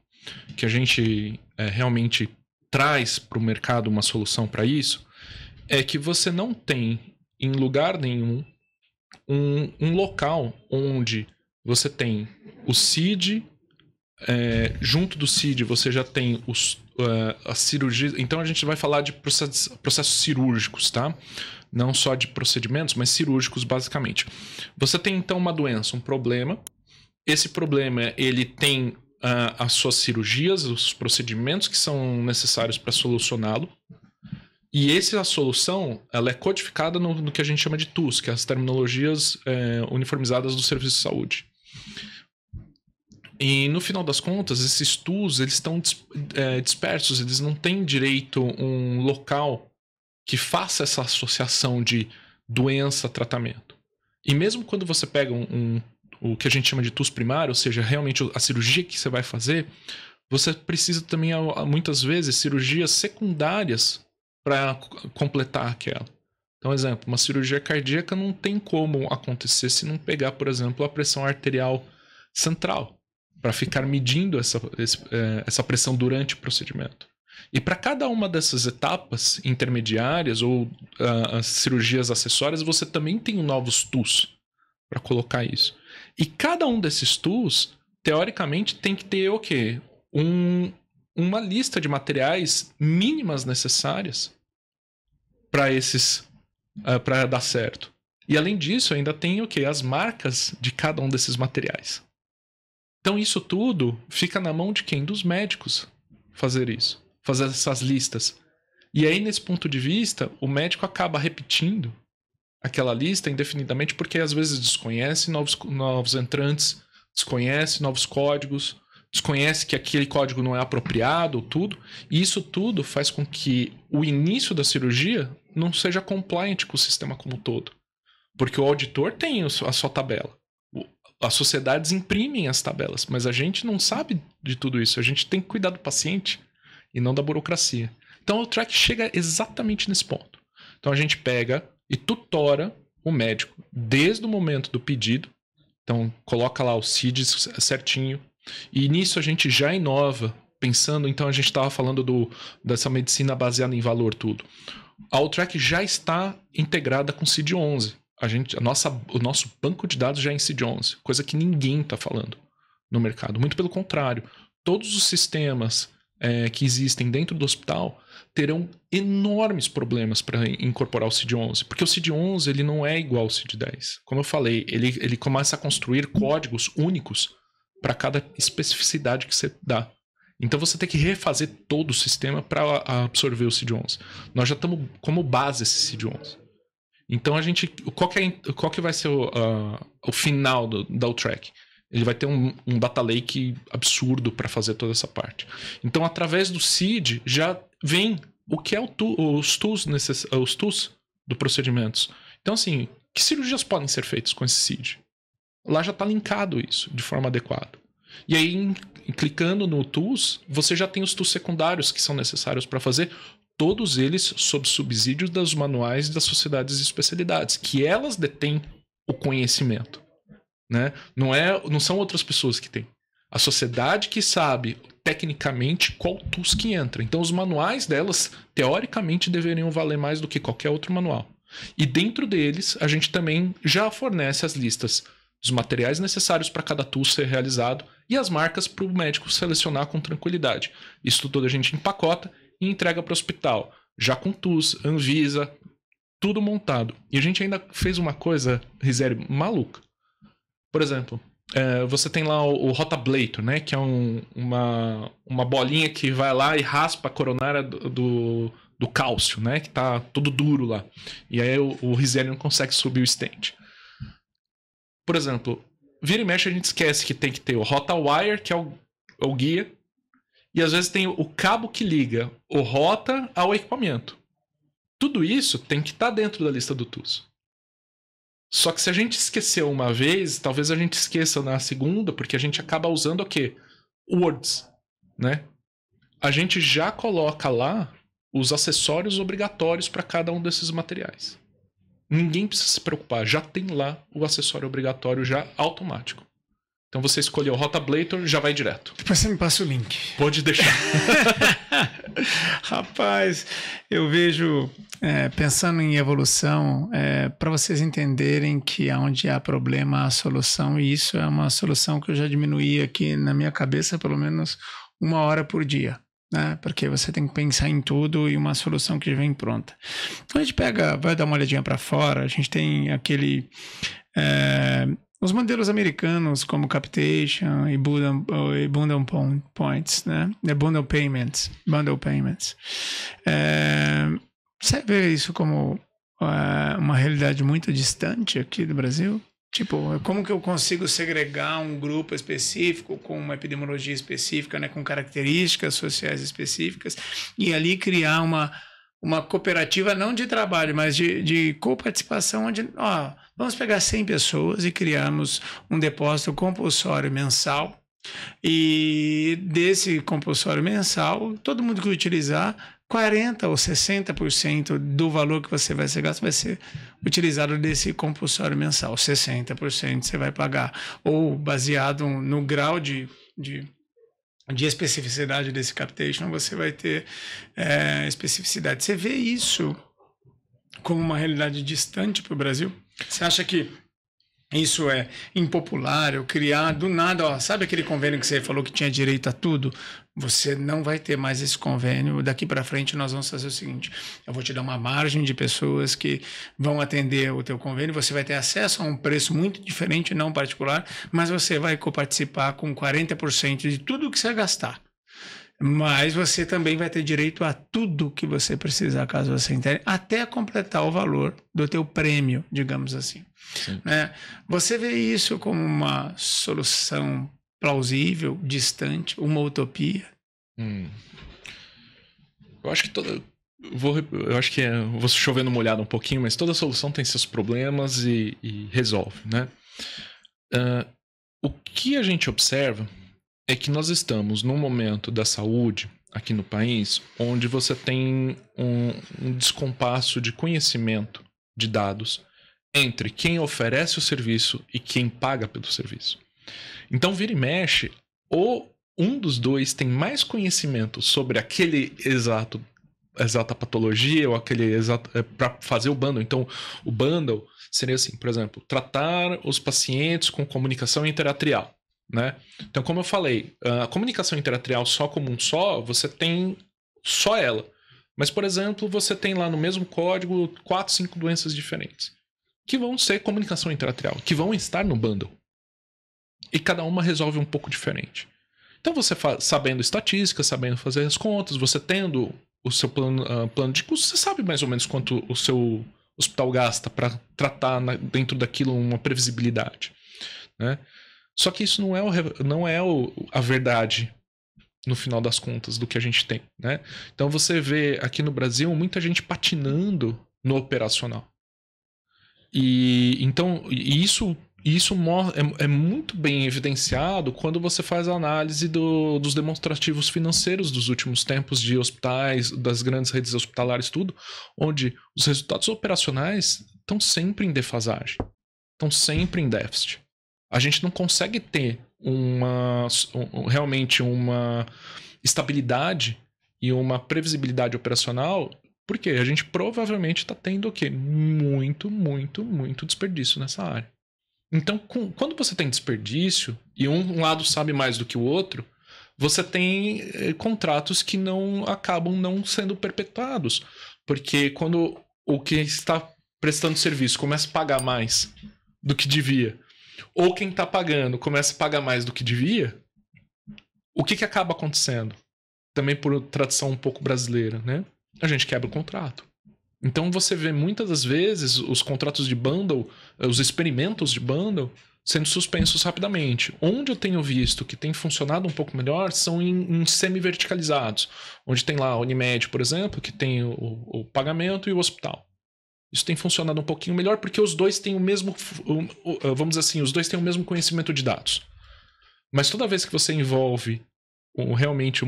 que a gente realmente traz para o mercado uma solução para isso é que você não tem em lugar nenhum um local onde você tem o CID junto do CID você já tem as cirurgias. Então a gente vai falar de processos cirúrgicos, tá? Não só de procedimentos, mas cirúrgicos basicamente. Você tem então uma doença, um problema. Esse problema ele tem as suas cirurgias, os procedimentos que são necessários para solucioná-lo. E a solução ela é codificada no que a gente chama de TUS, que é as terminologias uniformizadas do Serviço de Saúde. E no final das contas, esses TUS eles estão dispersos, eles não têm direito a um local que faça essa associação de doença-tratamento. E mesmo quando você pega o que a gente chama de TUS primário, ou seja, realmente a cirurgia que você vai fazer, você precisa também, muitas vezes, cirurgias secundárias para completar aquela. Então, exemplo, uma cirurgia cardíaca não tem como acontecer se não pegar, por exemplo, a pressão arterial central, para ficar medindo essa pressão durante o procedimento. E para cada uma dessas etapas intermediárias ou as cirurgias acessórias, você também tem novos TUS para colocar isso. E cada um desses TUS, teoricamente, tem que ter o quê? Uma lista de materiais mínimas necessárias para dar certo. E além disso, ainda tem o quê? As marcas de cada um desses materiais. Então isso tudo fica na mão de quem? Dos médicos fazer isso, fazer essas listas. E aí, nesse ponto de vista, o médico acaba repetindo aquela lista indefinidamente porque às vezes desconhece novos entrantes, desconhece novos códigos, desconhece que aquele código não é apropriado, tudo. E isso tudo faz com que o início da cirurgia não seja compliant com o sistema como um todo. Porque o auditor tem a sua tabela. As sociedades imprimem as tabelas, mas a gente não sabe de tudo isso. A gente tem que cuidar do paciente e não da burocracia. Então o track chega exatamente nesse ponto. Então a gente pega e tutora o médico desde o momento do pedido. Então coloca lá o CID certinho. E nisso a gente já inova, pensando, então a gente estava falando dessa medicina baseada em valor tudo. A Alltrack já está integrada com CID-11. O nosso banco de dados já é em CID-11, coisa que ninguém está falando no mercado. Muito pelo contrário, todos os sistemas que existem dentro do hospital terão enormes problemas para incorporar o CID-11, porque o CID-11 ele não é igual ao CID-10. Como eu falei, ele começa a construir códigos únicos para cada especificidade que você dá. Então você tem que refazer todo o sistema para absorver o CID-11. Nós já estamos como base esse CID-11. Então qual que vai ser o final da Alltrack? Ele vai ter um data lake absurdo para fazer toda essa parte. Então através do CID já vem o que é os TUS do procedimentos. Então assim, que cirurgias podem ser feitas com esse CID? Lá já está linkado isso de forma adequada. E aí, clicando no TUS, você já tem os TUS secundários que são necessários para fazer, todos eles sob subsídio dos manuais das sociedades de especialidades, que elas detêm o conhecimento. Né? Não são outras pessoas que têm. A sociedade que sabe, tecnicamente, qual TUS que entra. Então, os manuais delas, teoricamente, deveriam valer mais do que qualquer outro manual. E dentro deles, a gente também já fornece as listas dos materiais necessários para cada TUS ser realizado e as marcas para o médico selecionar com tranquilidade. Isso tudo a gente empacota e entrega para o hospital, já com TUS, Anvisa, tudo montado. E a gente ainda fez uma coisa, Rizério, maluca. Por exemplo, você tem lá o Rotablator, né, que é uma bolinha que vai lá e raspa a coronária do cálcio, né, que tá todo duro lá. E aí o Rizério não consegue subir o stent. Por exemplo, vira e mexe a gente esquece que tem que ter o RotaWire, que é o guia, e às vezes tem o cabo que liga o rota ao equipamento. Tudo isso tem que estar dentro da lista do TUS. Só que se a gente esqueceu uma vez, talvez a gente esqueça na segunda, porque a gente acaba usando o quê? Words, né? A gente já coloca lá os acessórios obrigatórios para cada um desses materiais. Ninguém precisa se preocupar, já tem lá o acessório obrigatório já automático. Então você escolheu o Rotablator, já vai direto. Depois você me passa o link. Pode deixar. Rapaz, eu vejo, pensando em evolução, para vocês entenderem que onde há problema há solução, e isso é uma solução que eu já diminuí aqui na minha cabeça, pelo menos 1 hora por dia. Né? Porque você tem que pensar em tudo e uma solução que vem pronta. Quando a gente vai dar uma olhadinha para fora, a gente tem os modelos americanos como Capitation e Bundle Points, né? Bundle Payments. Você vê isso como uma realidade muito distante aqui do Brasil? Tipo, como que eu consigo segregar um grupo específico com uma epidemiologia específica, né, com características sociais específicas e ali criar uma cooperativa não de trabalho, mas de coparticipação, onde, vamos pegar 100 pessoas e criarmos um depósito compulsório mensal e desse compulsório mensal, todo mundo que utilizar, 40% ou 60% do valor que você vai ser gasto vai ser utilizado desse compulsório mensal. 60% você vai pagar. Ou baseado no grau de especificidade desse capitation, você vai ter especificidade. Você vê isso como uma realidade distante para o Brasil? Você acha que isso é impopular, eu criar do nada, sabe aquele convênio que você falou que tinha direito a tudo? Você não vai ter mais esse convênio. Daqui para frente nós vamos fazer o seguinte, eu vou te dar uma margem de pessoas que vão atender o teu convênio, você vai ter acesso a um preço muito diferente, não particular, mas você vai coparticipar com 40% de tudo que você gastar. Mas você também vai ter direito a tudo que você precisar, caso você entenda, até completar o valor do teu prêmio, digamos assim. Né? Você vê isso como uma solução plausível, distante, uma utopia? Eu acho que vou chover no molhado um pouquinho, mas toda solução tem seus problemas e resolve, né? O que a gente observa é que nós estamos num momento da saúde aqui no país onde você tem um descompasso de conhecimento de dados entre quem oferece o serviço e quem paga pelo serviço. Então, vira e mexe, ou um dos dois tem mais conhecimento sobre aquele exata patologia ou aquele exato para fazer o bundle. Então, o bundle seria assim, por exemplo, tratar os pacientes com comunicação interatrial. Né? Então, como eu falei, a comunicação interatrial só como um só, você tem só ela. Mas, por exemplo, você tem lá no mesmo código 4, 5 doenças diferentes que vão ser comunicação interatrial, que vão estar no bundle. E cada uma resolve um pouco diferente. Então, você sabendo estatística, sabendo fazer as contas, você tendo o seu plano de custo, você sabe mais ou menos quanto o seu hospital gasta para tratar dentro daquilo uma previsibilidade. Né? Só que isso não é a verdade, no final das contas, do que a gente tem. Né? Então você vê aqui no Brasil muita gente patinando no operacional. E isso é muito bem evidenciado quando você faz a análise dos demonstrativos financeiros dos últimos tempos de hospitais, das grandes redes hospitalares, tudo, onde os resultados operacionais estão sempre em defasagem, estão sempre em déficit. A gente não consegue ter realmente uma estabilidade e uma previsibilidade operacional, porque a gente provavelmente está tendo o quê? Muito, muito, muito desperdício nessa área. Então, quando você tem desperdício e um lado sabe mais do que o outro, você tem contratos que acabam não sendo perpetuados. Porque quando o que está prestando serviço começa a pagar mais do que devia, ou quem está pagando começa a pagar mais do que devia, o que acaba acontecendo? Também por tradição um pouco brasileira, né? A gente quebra o contrato. Então você vê muitas das vezes os contratos de bundle, os experimentos de bundle, sendo suspensos rapidamente. Onde eu tenho visto que tem funcionado um pouco melhor são em semi-verticalizados, onde tem lá a Unimed, por exemplo, que tem o pagamento e o hospital. Isso tem funcionado um pouquinho melhor porque os dois têm o mesmo, vamos dizer assim, os dois têm o mesmo conhecimento de dados. Mas toda vez que você envolve realmente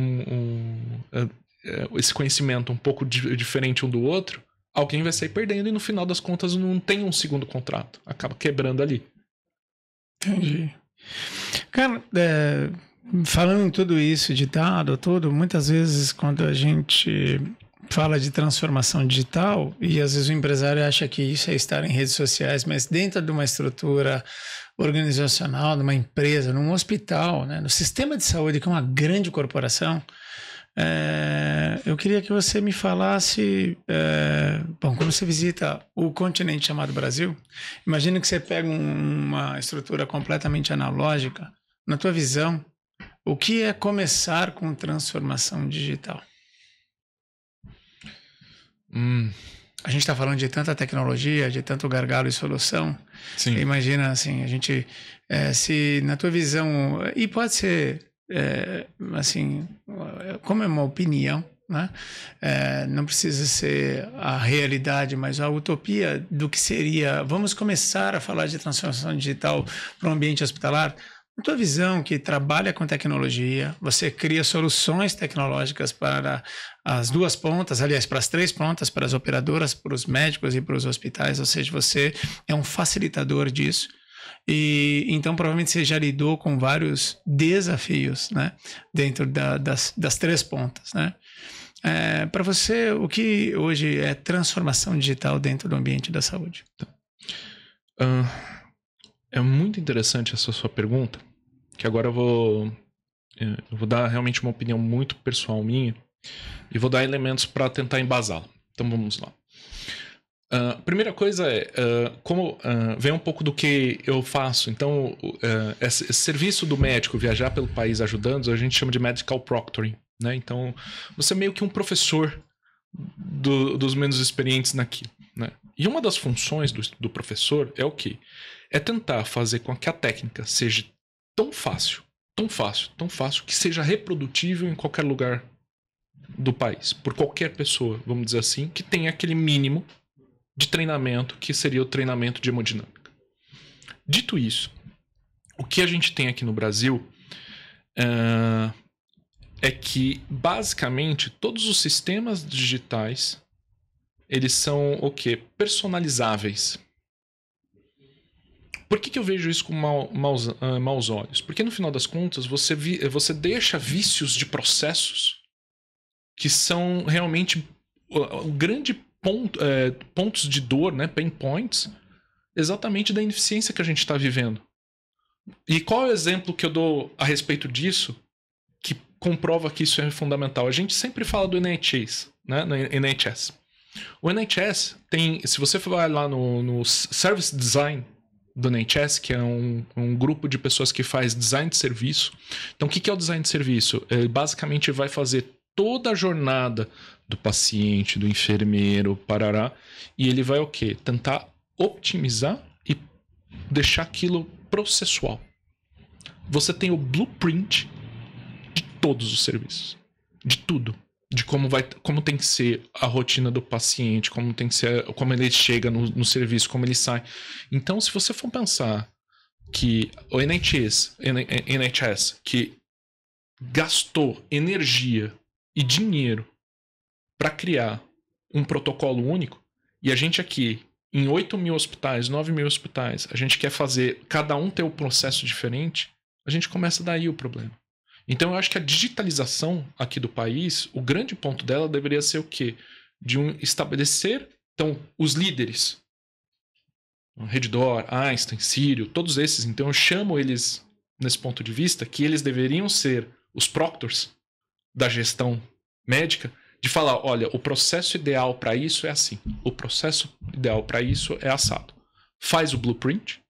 esse conhecimento um pouco diferente um do outro, alguém vai sair perdendo e no final das contas não tem um segundo contrato. Acaba quebrando ali. Entendi. Cara, Falando em tudo isso, de dado, tudo, muitas vezes quando a gente fala de transformação digital, e às vezes o empresário acha que isso é estar em redes sociais, mas dentro de uma estrutura organizacional, numa empresa, num hospital, né, no sistema de saúde, que é uma grande corporação, eu queria que você me falasse, bom, quando você visita o continente chamado Brasil, imagina que você pega uma estrutura completamente analógica, na tua visão, o que é começar com transformação digital? A gente está falando de tanta tecnologia, de tanto gargalo e solução. Sim. Imagina assim, a gente, se na tua visão, e pode ser, assim, como é uma opinião, né? Não precisa ser a realidade, mas a utopia do que seria. Vamos começar a falar de transformação digital para o ambiente hospitalar. Na tua visão, que trabalha com tecnologia, você cria soluções tecnológicas para as duas pontas, aliás, para as três pontas, para as operadoras, para os médicos e para os hospitais, ou seja, você é um facilitador disso. E então, provavelmente, você já lidou com vários desafios, né, dentro das três pontas, né? Para você, o que hoje é transformação digital dentro do ambiente da saúde? É muito interessante essa sua pergunta, que agora eu vou dar realmente uma opinião muito pessoal minha e vou dar elementos para tentar embasá-la. Então vamos lá. Primeira coisa como vem um pouco do que eu faço. Então, esse serviço do médico viajar pelo país ajudando, a gente chama de medical proctoring, né? Então, você é meio que um professor dos menos experientes naquilo, né? E uma das funções do professor é o quê? É tentar fazer com que a técnica seja tão fácil, que seja reprodutível em qualquer lugar do país, por qualquer pessoa, vamos dizer assim, que tenha aquele mínimo de treinamento, que seria o treinamento de hemodinâmica. Dito isso, o que a gente tem aqui no Brasil é que, basicamente, todos os sistemas digitais, eles são o quê? Personalizáveis. Por que eu vejo isso com maus olhos? Porque, no final das contas, você deixa vícios de processos que são realmente o grande pontos de dor, né, pain points, exatamente da ineficiência que a gente está vivendo. E qual é o exemplo que eu dou a respeito disso que comprova que isso é fundamental? A gente sempre fala do NHS, né, no NHS. O NHS tem, se você vai lá no Service Design do NHS, que é um grupo de pessoas que faz design de serviço. Então, o que é o design de serviço? Ele basicamente vai fazer toda a jornada do paciente, do enfermeiro, parará, e ele vai o quê? Tentar optimizar e deixar aquilo processual. Você tem o blueprint de todos os serviços, de tudo, de como tem que ser a rotina do paciente, como tem que ser, como ele chega no serviço, como ele sai. Então, se você for pensar que o NHS que gastou energia e dinheiro para criar um protocolo único, e a gente aqui, em 8 mil hospitais, 9 mil hospitais, a gente quer fazer cada um ter um processo diferente, a gente começa daí o problema. Então, eu acho que a digitalização aqui do país, o grande ponto dela deveria ser o quê? De estabelecer, então, os líderes. Redditor, Einstein, Sírio, todos esses. Então, eu chamo eles, nesse ponto de vista, que eles deveriam ser os proctors da gestão médica, de falar, olha, o processo ideal para isso é assim. O processo ideal para isso é assado. Faz o blueprint,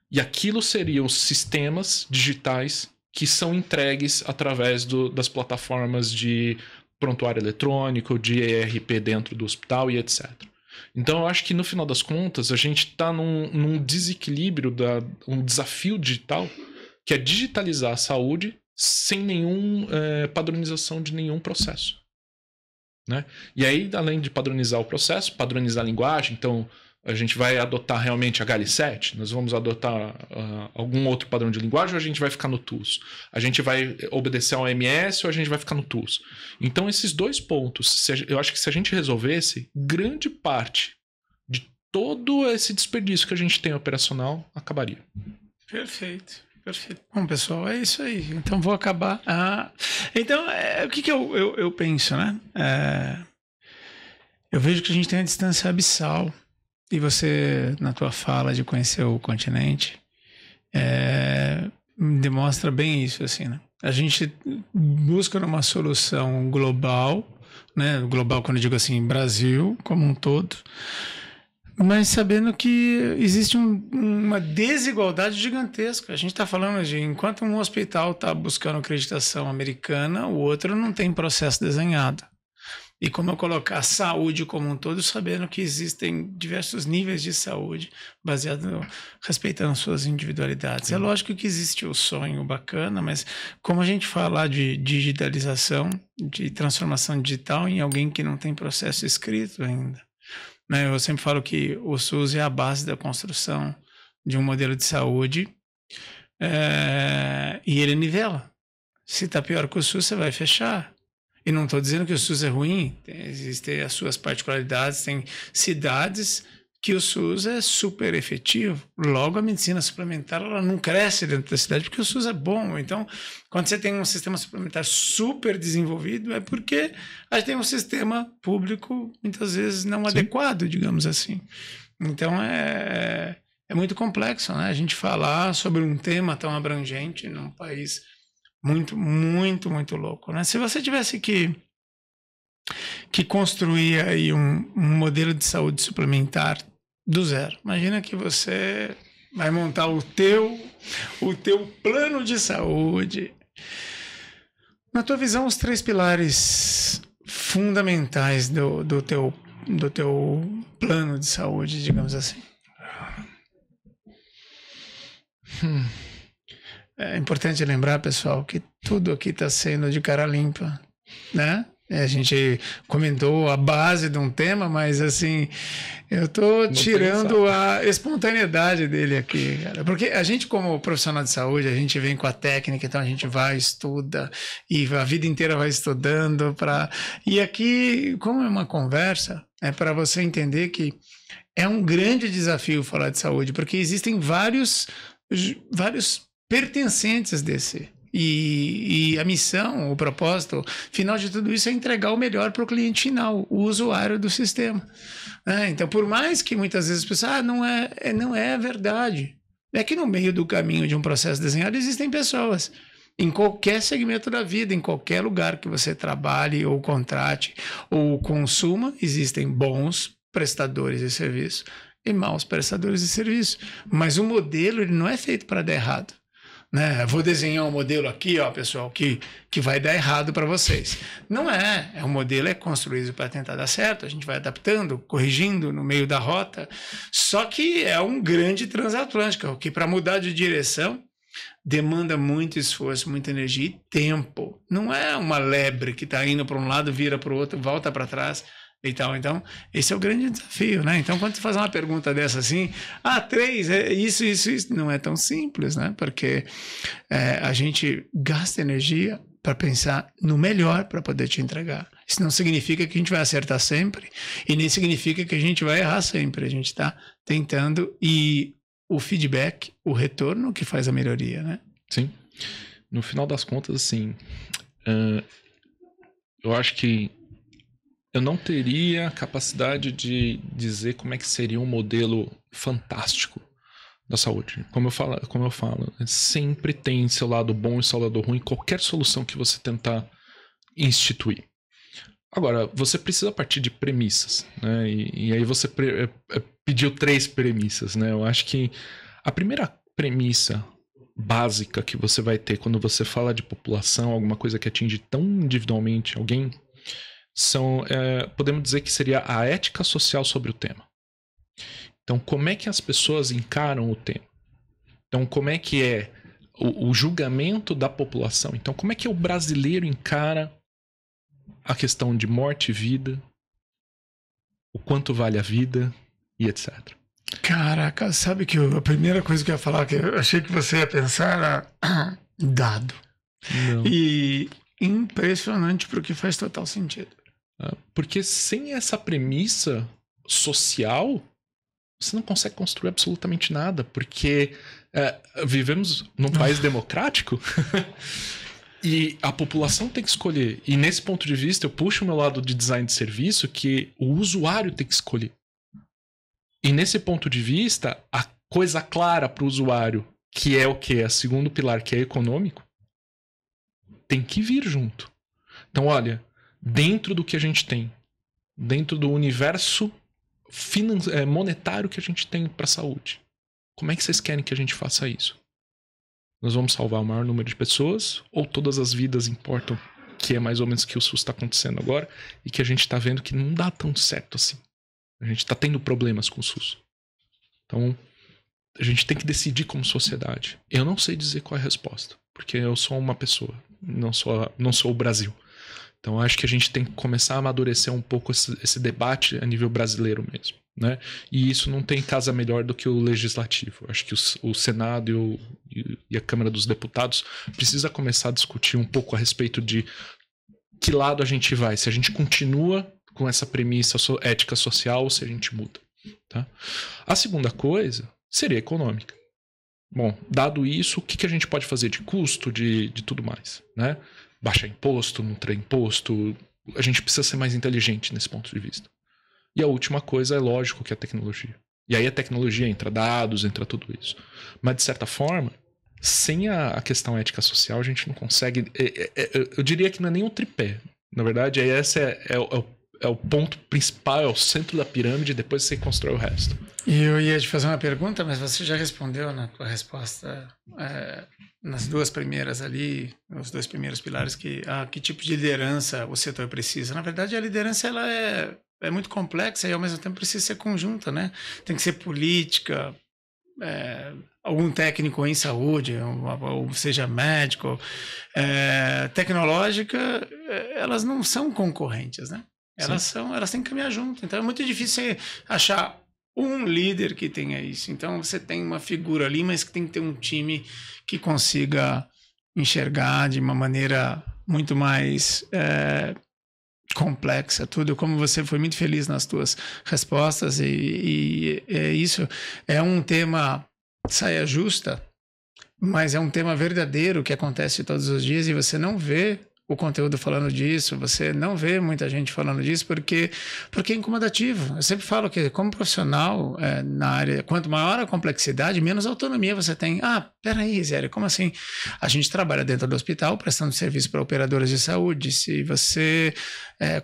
e aquilo seriam os sistemas digitais que são entregues através das plataformas de prontuário eletrônico, de ERP dentro do hospital e etc. Então, eu acho que, no final das contas, a gente está num desequilíbrio, um desafio digital, que é digitalizar a saúde sem nenhuma padronização de nenhum processo. Né? E aí, além de padronizar o processo, padronizar a linguagem, então a gente vai adotar realmente HL7, nós vamos adotar algum outro padrão de linguagem, ou a gente vai ficar no TUS? A gente vai obedecer ao OMS ou a gente vai ficar no TUS? Então, esses dois pontos, eu acho que se a gente resolvesse, grande parte de todo esse desperdício que a gente tem operacional acabaria. Perfeito. Perfeito. Bom, pessoal, é isso aí. Então, vou acabar. Então, o que eu penso, né? Eu vejo que a gente tem uma distância abissal. E você, na tua fala de conhecer o continente, demonstra bem isso, assim, né? A gente busca uma solução global, né? Global, quando eu digo assim, Brasil como um todo, mas sabendo que existe uma desigualdade gigantesca. A gente está falando de, enquanto um hospital está buscando acreditação americana, o outro não tem processo desenhado. E como eu colocar a saúde como um todo, sabendo que existem diversos níveis de saúde, respeitando suas individualidades. É lógico que existe o sonho bacana, mas como a gente fala de digitalização, de transformação digital em alguém que não tem processo escrito ainda, né? Eu sempre falo que o SUS é a base da construção de um modelo de saúde, e ele nivela. Se está pior que o SUS, você vai fechar. E não estou dizendo que o SUS é ruim, existem as suas particularidades, tem cidades que o SUS é super efetivo. Logo, a medicina suplementar ela não cresce dentro da cidade porque o SUS é bom. Então, quando você tem um sistema suplementar super desenvolvido, é porque a gente tem um sistema público, muitas vezes, não adequado, digamos assim. Então, é muito complexo, né? A gente falar sobre um tema tão abrangente num país muito, muito, muito louco, né? Se você tivesse que construir aí um modelo de saúde suplementar do zero, imagina que você vai montar o teu plano de saúde. Na tua visão, os 3 pilares fundamentais do teu plano de saúde, digamos assim. É importante lembrar, pessoal, que tudo aqui está sendo de cara limpa, né? A gente comentou a base de um tema, mas assim, eu tô tirando a espontaneidade dele aqui, cara. Porque a gente, como profissional de saúde, a gente vem com a técnica, então a gente vai, estuda, e a vida inteira vai estudando para. E aqui, como é uma conversa, é para você entender que é um grande desafio falar de saúde, porque existem vários pertencentes desse. E a missão, o propósito final de tudo isso é entregar o melhor para o cliente final, o usuário do sistema. Então, por mais que muitas vezes as pessoas, não é verdade. É que no meio do caminho de um processo desenhado existem pessoas. Em qualquer segmento da vida, em qualquer lugar que você trabalhe ou contrate ou consuma, existem bons prestadores de serviço e maus prestadores de serviço. Mas o modelo ele não é feito para dar errado. Né? Vou desenhar um modelo aqui, ó, pessoal, que vai dar errado para vocês. Não é. O modelo é construído para tentar dar certo. A gente vai adaptando, corrigindo no meio da rota. Só que é um grande transatlântico, que para mudar de direção demanda muito esforço, muita energia e tempo. Não é uma lebre que está indo para um lado, vira para o outro, volta para trás. Então, esse é o grande desafio, né? Então, quando você faz uma pergunta dessa assim, 3, isso, não é tão simples, né? Porque a gente gasta energia para pensar no melhor para poder te entregar. Isso não significa que a gente vai acertar sempre e nem significa que a gente vai errar sempre. A gente está tentando e o feedback, o retorno que faz a melhoria, né? Sim. No final das contas, assim, eu acho que eu não teria capacidade de dizer como é que seria um modelo fantástico da saúde. Como eu falo, sempre tem seu lado bom e seu lado ruim, qualquer solução que você tentar instituir. Agora, você precisa partir de premissas, né? E aí você pediu 3 premissas, né? Eu acho que a primeira premissa básica que você vai ter quando você fala de população, alguma coisa que atinge tão individualmente alguém, podemos dizer que seria a ética social sobre o tema. Então, como é que as pessoas encaram o tema? Então, como é que é o julgamento da população? Então, como é que o brasileiro encara a questão de morte e vida, o quanto vale a vida e etc. Caraca, sabe que a primeira coisa que eu ia falar, que eu achei que você ia pensar era dado. Não. E impressionante, porque faz total sentido. Porque sem essa premissa social, você não consegue construir absolutamente nada, porque vivemos num país democrático e a população tem que escolher. E nesse ponto de vista, eu puxo o meu lado de design de serviço, que o usuário tem que escolher. E nesse ponto de vista, a coisa clara para o usuário, que é o quê? O segundo pilar, que é econômico, tem que vir junto. Então, olha, dentro do que a gente tem, dentro do universo monetário que a gente tem para a saúde, como é que vocês querem que a gente faça isso? Nós vamos salvar o maior número de pessoas ou todas as vidas importam, que é mais ou menos o que o SUS está acontecendo agora e que a gente está vendo que não dá tão certo assim. A gente está tendo problemas com o SUS. Então, a gente tem que decidir como sociedade. Eu não sei dizer qual é a resposta, porque eu sou uma pessoa, não sou o Brasil. Então, acho que a gente tem que começar a amadurecer um pouco esse debate a nível brasileiro mesmo, né? E isso não tem casa melhor do que o legislativo. Acho que o Senado e a Câmara dos Deputados precisa começar a discutir um pouco a respeito de que lado a gente vai. Se a gente continua com essa premissa ética social ou se a gente muda, tá? A segunda coisa seria econômica. Bom, dado isso, o que a gente pode fazer de custo, de tudo mais, né? Baixar imposto, não ter imposto. A gente precisa ser mais inteligente nesse ponto de vista. E a última coisa é lógico que é a tecnologia. E aí a tecnologia entra dados, entra tudo isso. Mas de certa forma, sem a questão ética social, a gente não consegue... Eu diria que não é nem um tripé. Na verdade, esse é o ponto principal, é o centro da pirâmide, e depois você constrói o resto. E eu ia te fazer uma pergunta, mas você já respondeu na tua resposta nas duas primeiras ali, os dois primeiros pilares, que tipo de liderança o setor precisa. Na verdade, a liderança ela é muito complexa e ao mesmo tempo precisa ser conjunta, né? Tem que ser política, algum técnico em saúde, ou seja médico, tecnológica, elas não são concorrentes, né? Elas têm que caminhar junto. Então é muito difícil você achar um líder que tenha isso. Então você tem uma figura ali, mas que tem que ter um time que consiga enxergar de uma maneira muito mais complexa tudo. Como você foi muito feliz nas tuas respostas e isso é um tema saia justa, mas é um tema verdadeiro que acontece todos os dias e você não vê o conteúdo falando disso, você não vê muita gente falando disso porque é incomodativo. Eu sempre falo que como profissional na área, quanto maior a complexidade, menos autonomia você tem. Peraí, Zé, como assim? A gente trabalha dentro do hospital prestando serviço para operadoras de saúde. Se você,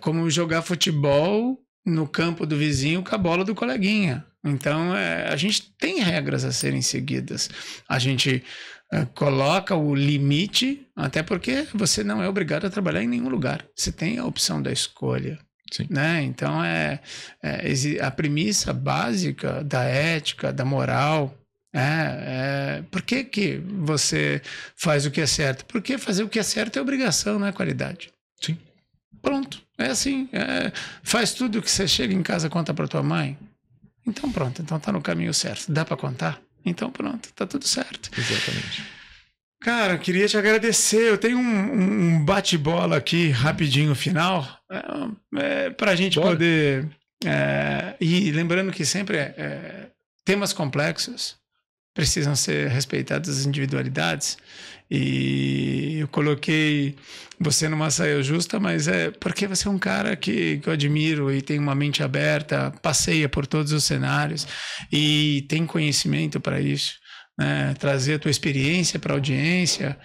como jogar futebol no campo do vizinho com a bola do coleguinha. Então, a gente tem regras a serem seguidas. A gente coloca o limite, até porque você não é obrigado a trabalhar em nenhum lugar. Você tem a opção da escolha. Sim. Né? Então, a premissa básica da ética, da moral, por que você faz o que é certo? Porque fazer o que é certo é obrigação, não é qualidade. Sim. Pronto, é assim. Faz tudo que você chega em casa, conta para tua mãe. Então pronto, então tá no caminho certo. Dá para contar? Então pronto, tá tudo certo. Exatamente. Cara, eu queria te agradecer. Eu tenho um bate-bola aqui rapidinho final para a gente poder e lembrando que sempre temas complexos precisam ser respeitadas as individualidades e eu coloquei você numa saia justa, mas porque você é um cara que eu admiro e tem uma mente aberta, passeia por todos os cenários e tem conhecimento para isso, né? Trazer a tua experiência para a audiência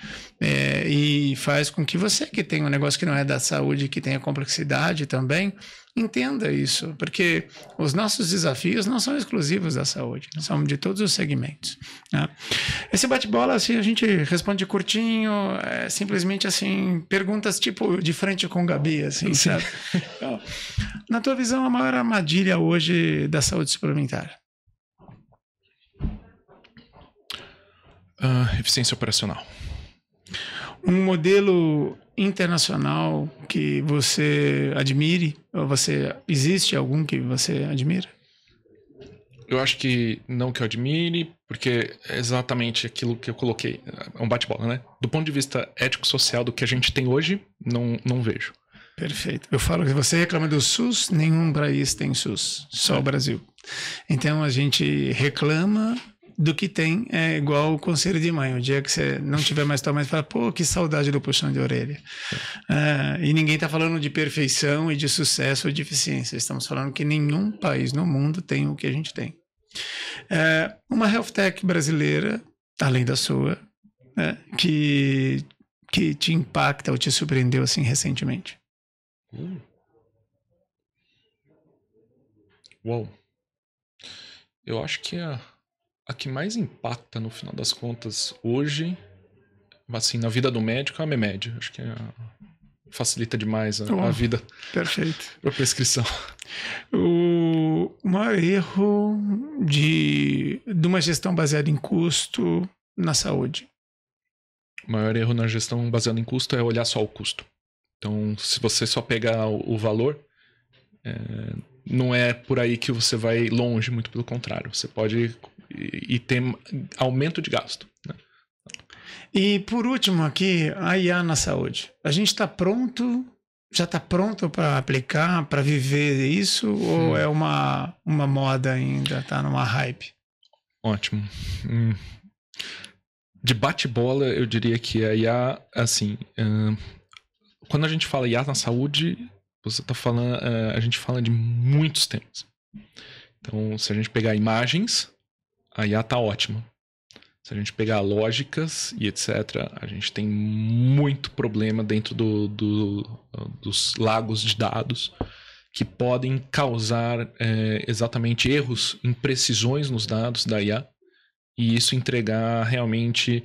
e faz com que você que tem um negócio que não é da saúde, que tem a complexidade também, entenda isso, porque os nossos desafios não são exclusivos da saúde, são de todos os segmentos, né? Esse bate-bola, assim, a gente responde curtinho, simplesmente assim, perguntas tipo de frente com o Gabi, assim, sabe? Então, na tua visão, a maior armadilha hoje da saúde suplementar? Eficiência operacional. Um modelo internacional que você admire? Ou existe algum que você admira? Eu acho que não que eu admire, porque é exatamente aquilo que eu coloquei. É um bate-bola, né? Do ponto de vista ético-social do que a gente tem hoje, não vejo. Perfeito. Eu falo que você reclama do SUS, nenhum país tem SUS, só o Brasil. Então a gente reclama do que tem, é igual o conselho de mãe. O dia que você não tiver mais tua mãe, você fala, pô, que saudade do puxão de orelha. E ninguém está falando de perfeição e de sucesso ou de eficiência. Estamos falando que nenhum país no mundo tem o que a gente tem. Uma health tech brasileira, além da sua, que te impacta ou te surpreendeu assim recentemente? Uau. Eu acho que a que mais impacta no final das contas hoje, assim, na vida do médico é a Memed. Acho que facilita demais a vida. Perfeito. Para prescrição. O maior erro de uma gestão baseada em custo na saúde. O maior erro na gestão baseada em custo é olhar só o custo. Então, se você só pegar o valor, não é por aí que você vai longe, muito pelo contrário. Você pode ir ter aumento de gasto, né? E por último aqui, a IA na saúde. A gente está pronto, já está pronto para aplicar, para viver isso? Ou é uma moda ainda, está numa hype? Ótimo. De bate-bola, eu diria que a IA, assim, quando a gente fala IA na saúde, você tá falando, a gente fala de muitos temas. Então, se a gente pegar imagens, a IA tá ótima. Se a gente pegar lógicas e etc., a gente tem muito problema dentro dos lagos de dados que podem causar exatamente erros, imprecisões nos dados da IA, e isso entregar realmente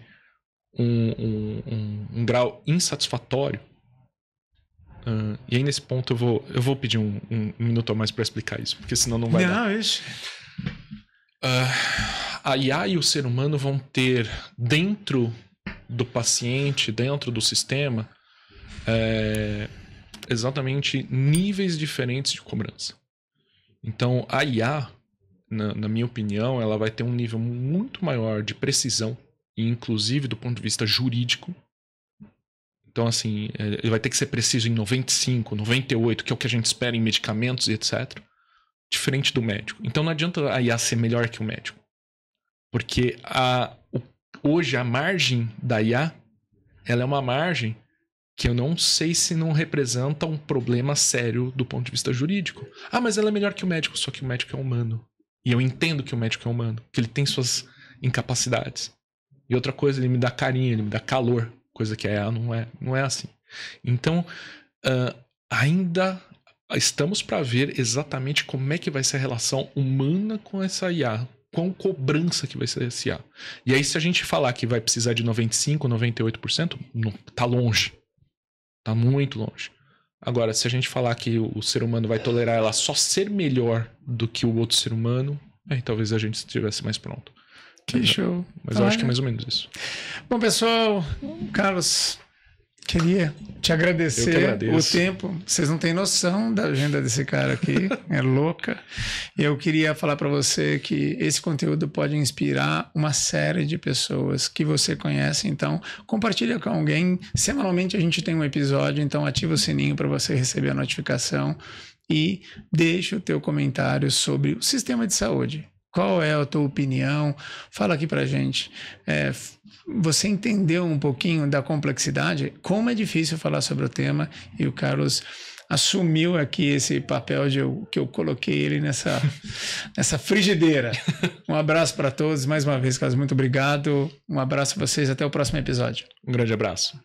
um grau insatisfatório. E aí, nesse ponto, eu vou pedir um minuto a mais para explicar isso, porque senão não vai dar. Isso. A IA e o ser humano vão ter dentro do paciente, dentro do sistema, exatamente níveis diferentes de cobrança. Então, a IA, na minha opinião, ela vai ter um nível muito maior de precisão, e inclusive do ponto de vista jurídico. Então, assim, ele vai ter que ser preciso em 95, 98, que é o que a gente espera em medicamentos e etc., diferente do médico. Então, não adianta a IA ser melhor que o médico. Porque hoje a margem da IA, ela é uma margem que eu não sei se não representa um problema sério do ponto de vista jurídico. Mas ela é melhor que o médico, só que o médico é humano. E eu entendo que o médico é humano, que ele tem suas incapacidades. E outra coisa, ele me dá carinho, ele me dá calor, coisa que a IA não é assim. Então, ainda estamos para ver exatamente como é que vai ser a relação humana com essa IA, com cobrança que vai ser esse IA. E aí, se a gente falar que vai precisar de 95%, 98%, não, tá longe. Tá muito longe. Agora, se a gente falar que o ser humano vai tolerar ela só ser melhor do que o outro ser humano, aí talvez a gente estivesse mais pronto. Que show. Mas eu acho que é mais ou menos isso. Bom, pessoal, Carlos, queria te agradecer o tempo. Vocês não têm noção da agenda desse cara aqui, é louca. Eu queria falar para você que esse conteúdo pode inspirar uma série de pessoas que você conhece. Então, compartilha com alguém. Semanalmente a gente tem um episódio, então ativa o sininho para você receber a notificação e deixa o teu comentário sobre o sistema de saúde. Qual é a tua opinião? Fala aqui pra gente. Você entendeu um pouquinho da complexidade? Como é difícil falar sobre o tema, e o Carlos assumiu aqui esse papel que eu coloquei ele nessa frigideira. Um abraço para todos. Mais uma vez, Carlos, muito obrigado. Um abraço a vocês. Até o próximo episódio. Um grande abraço.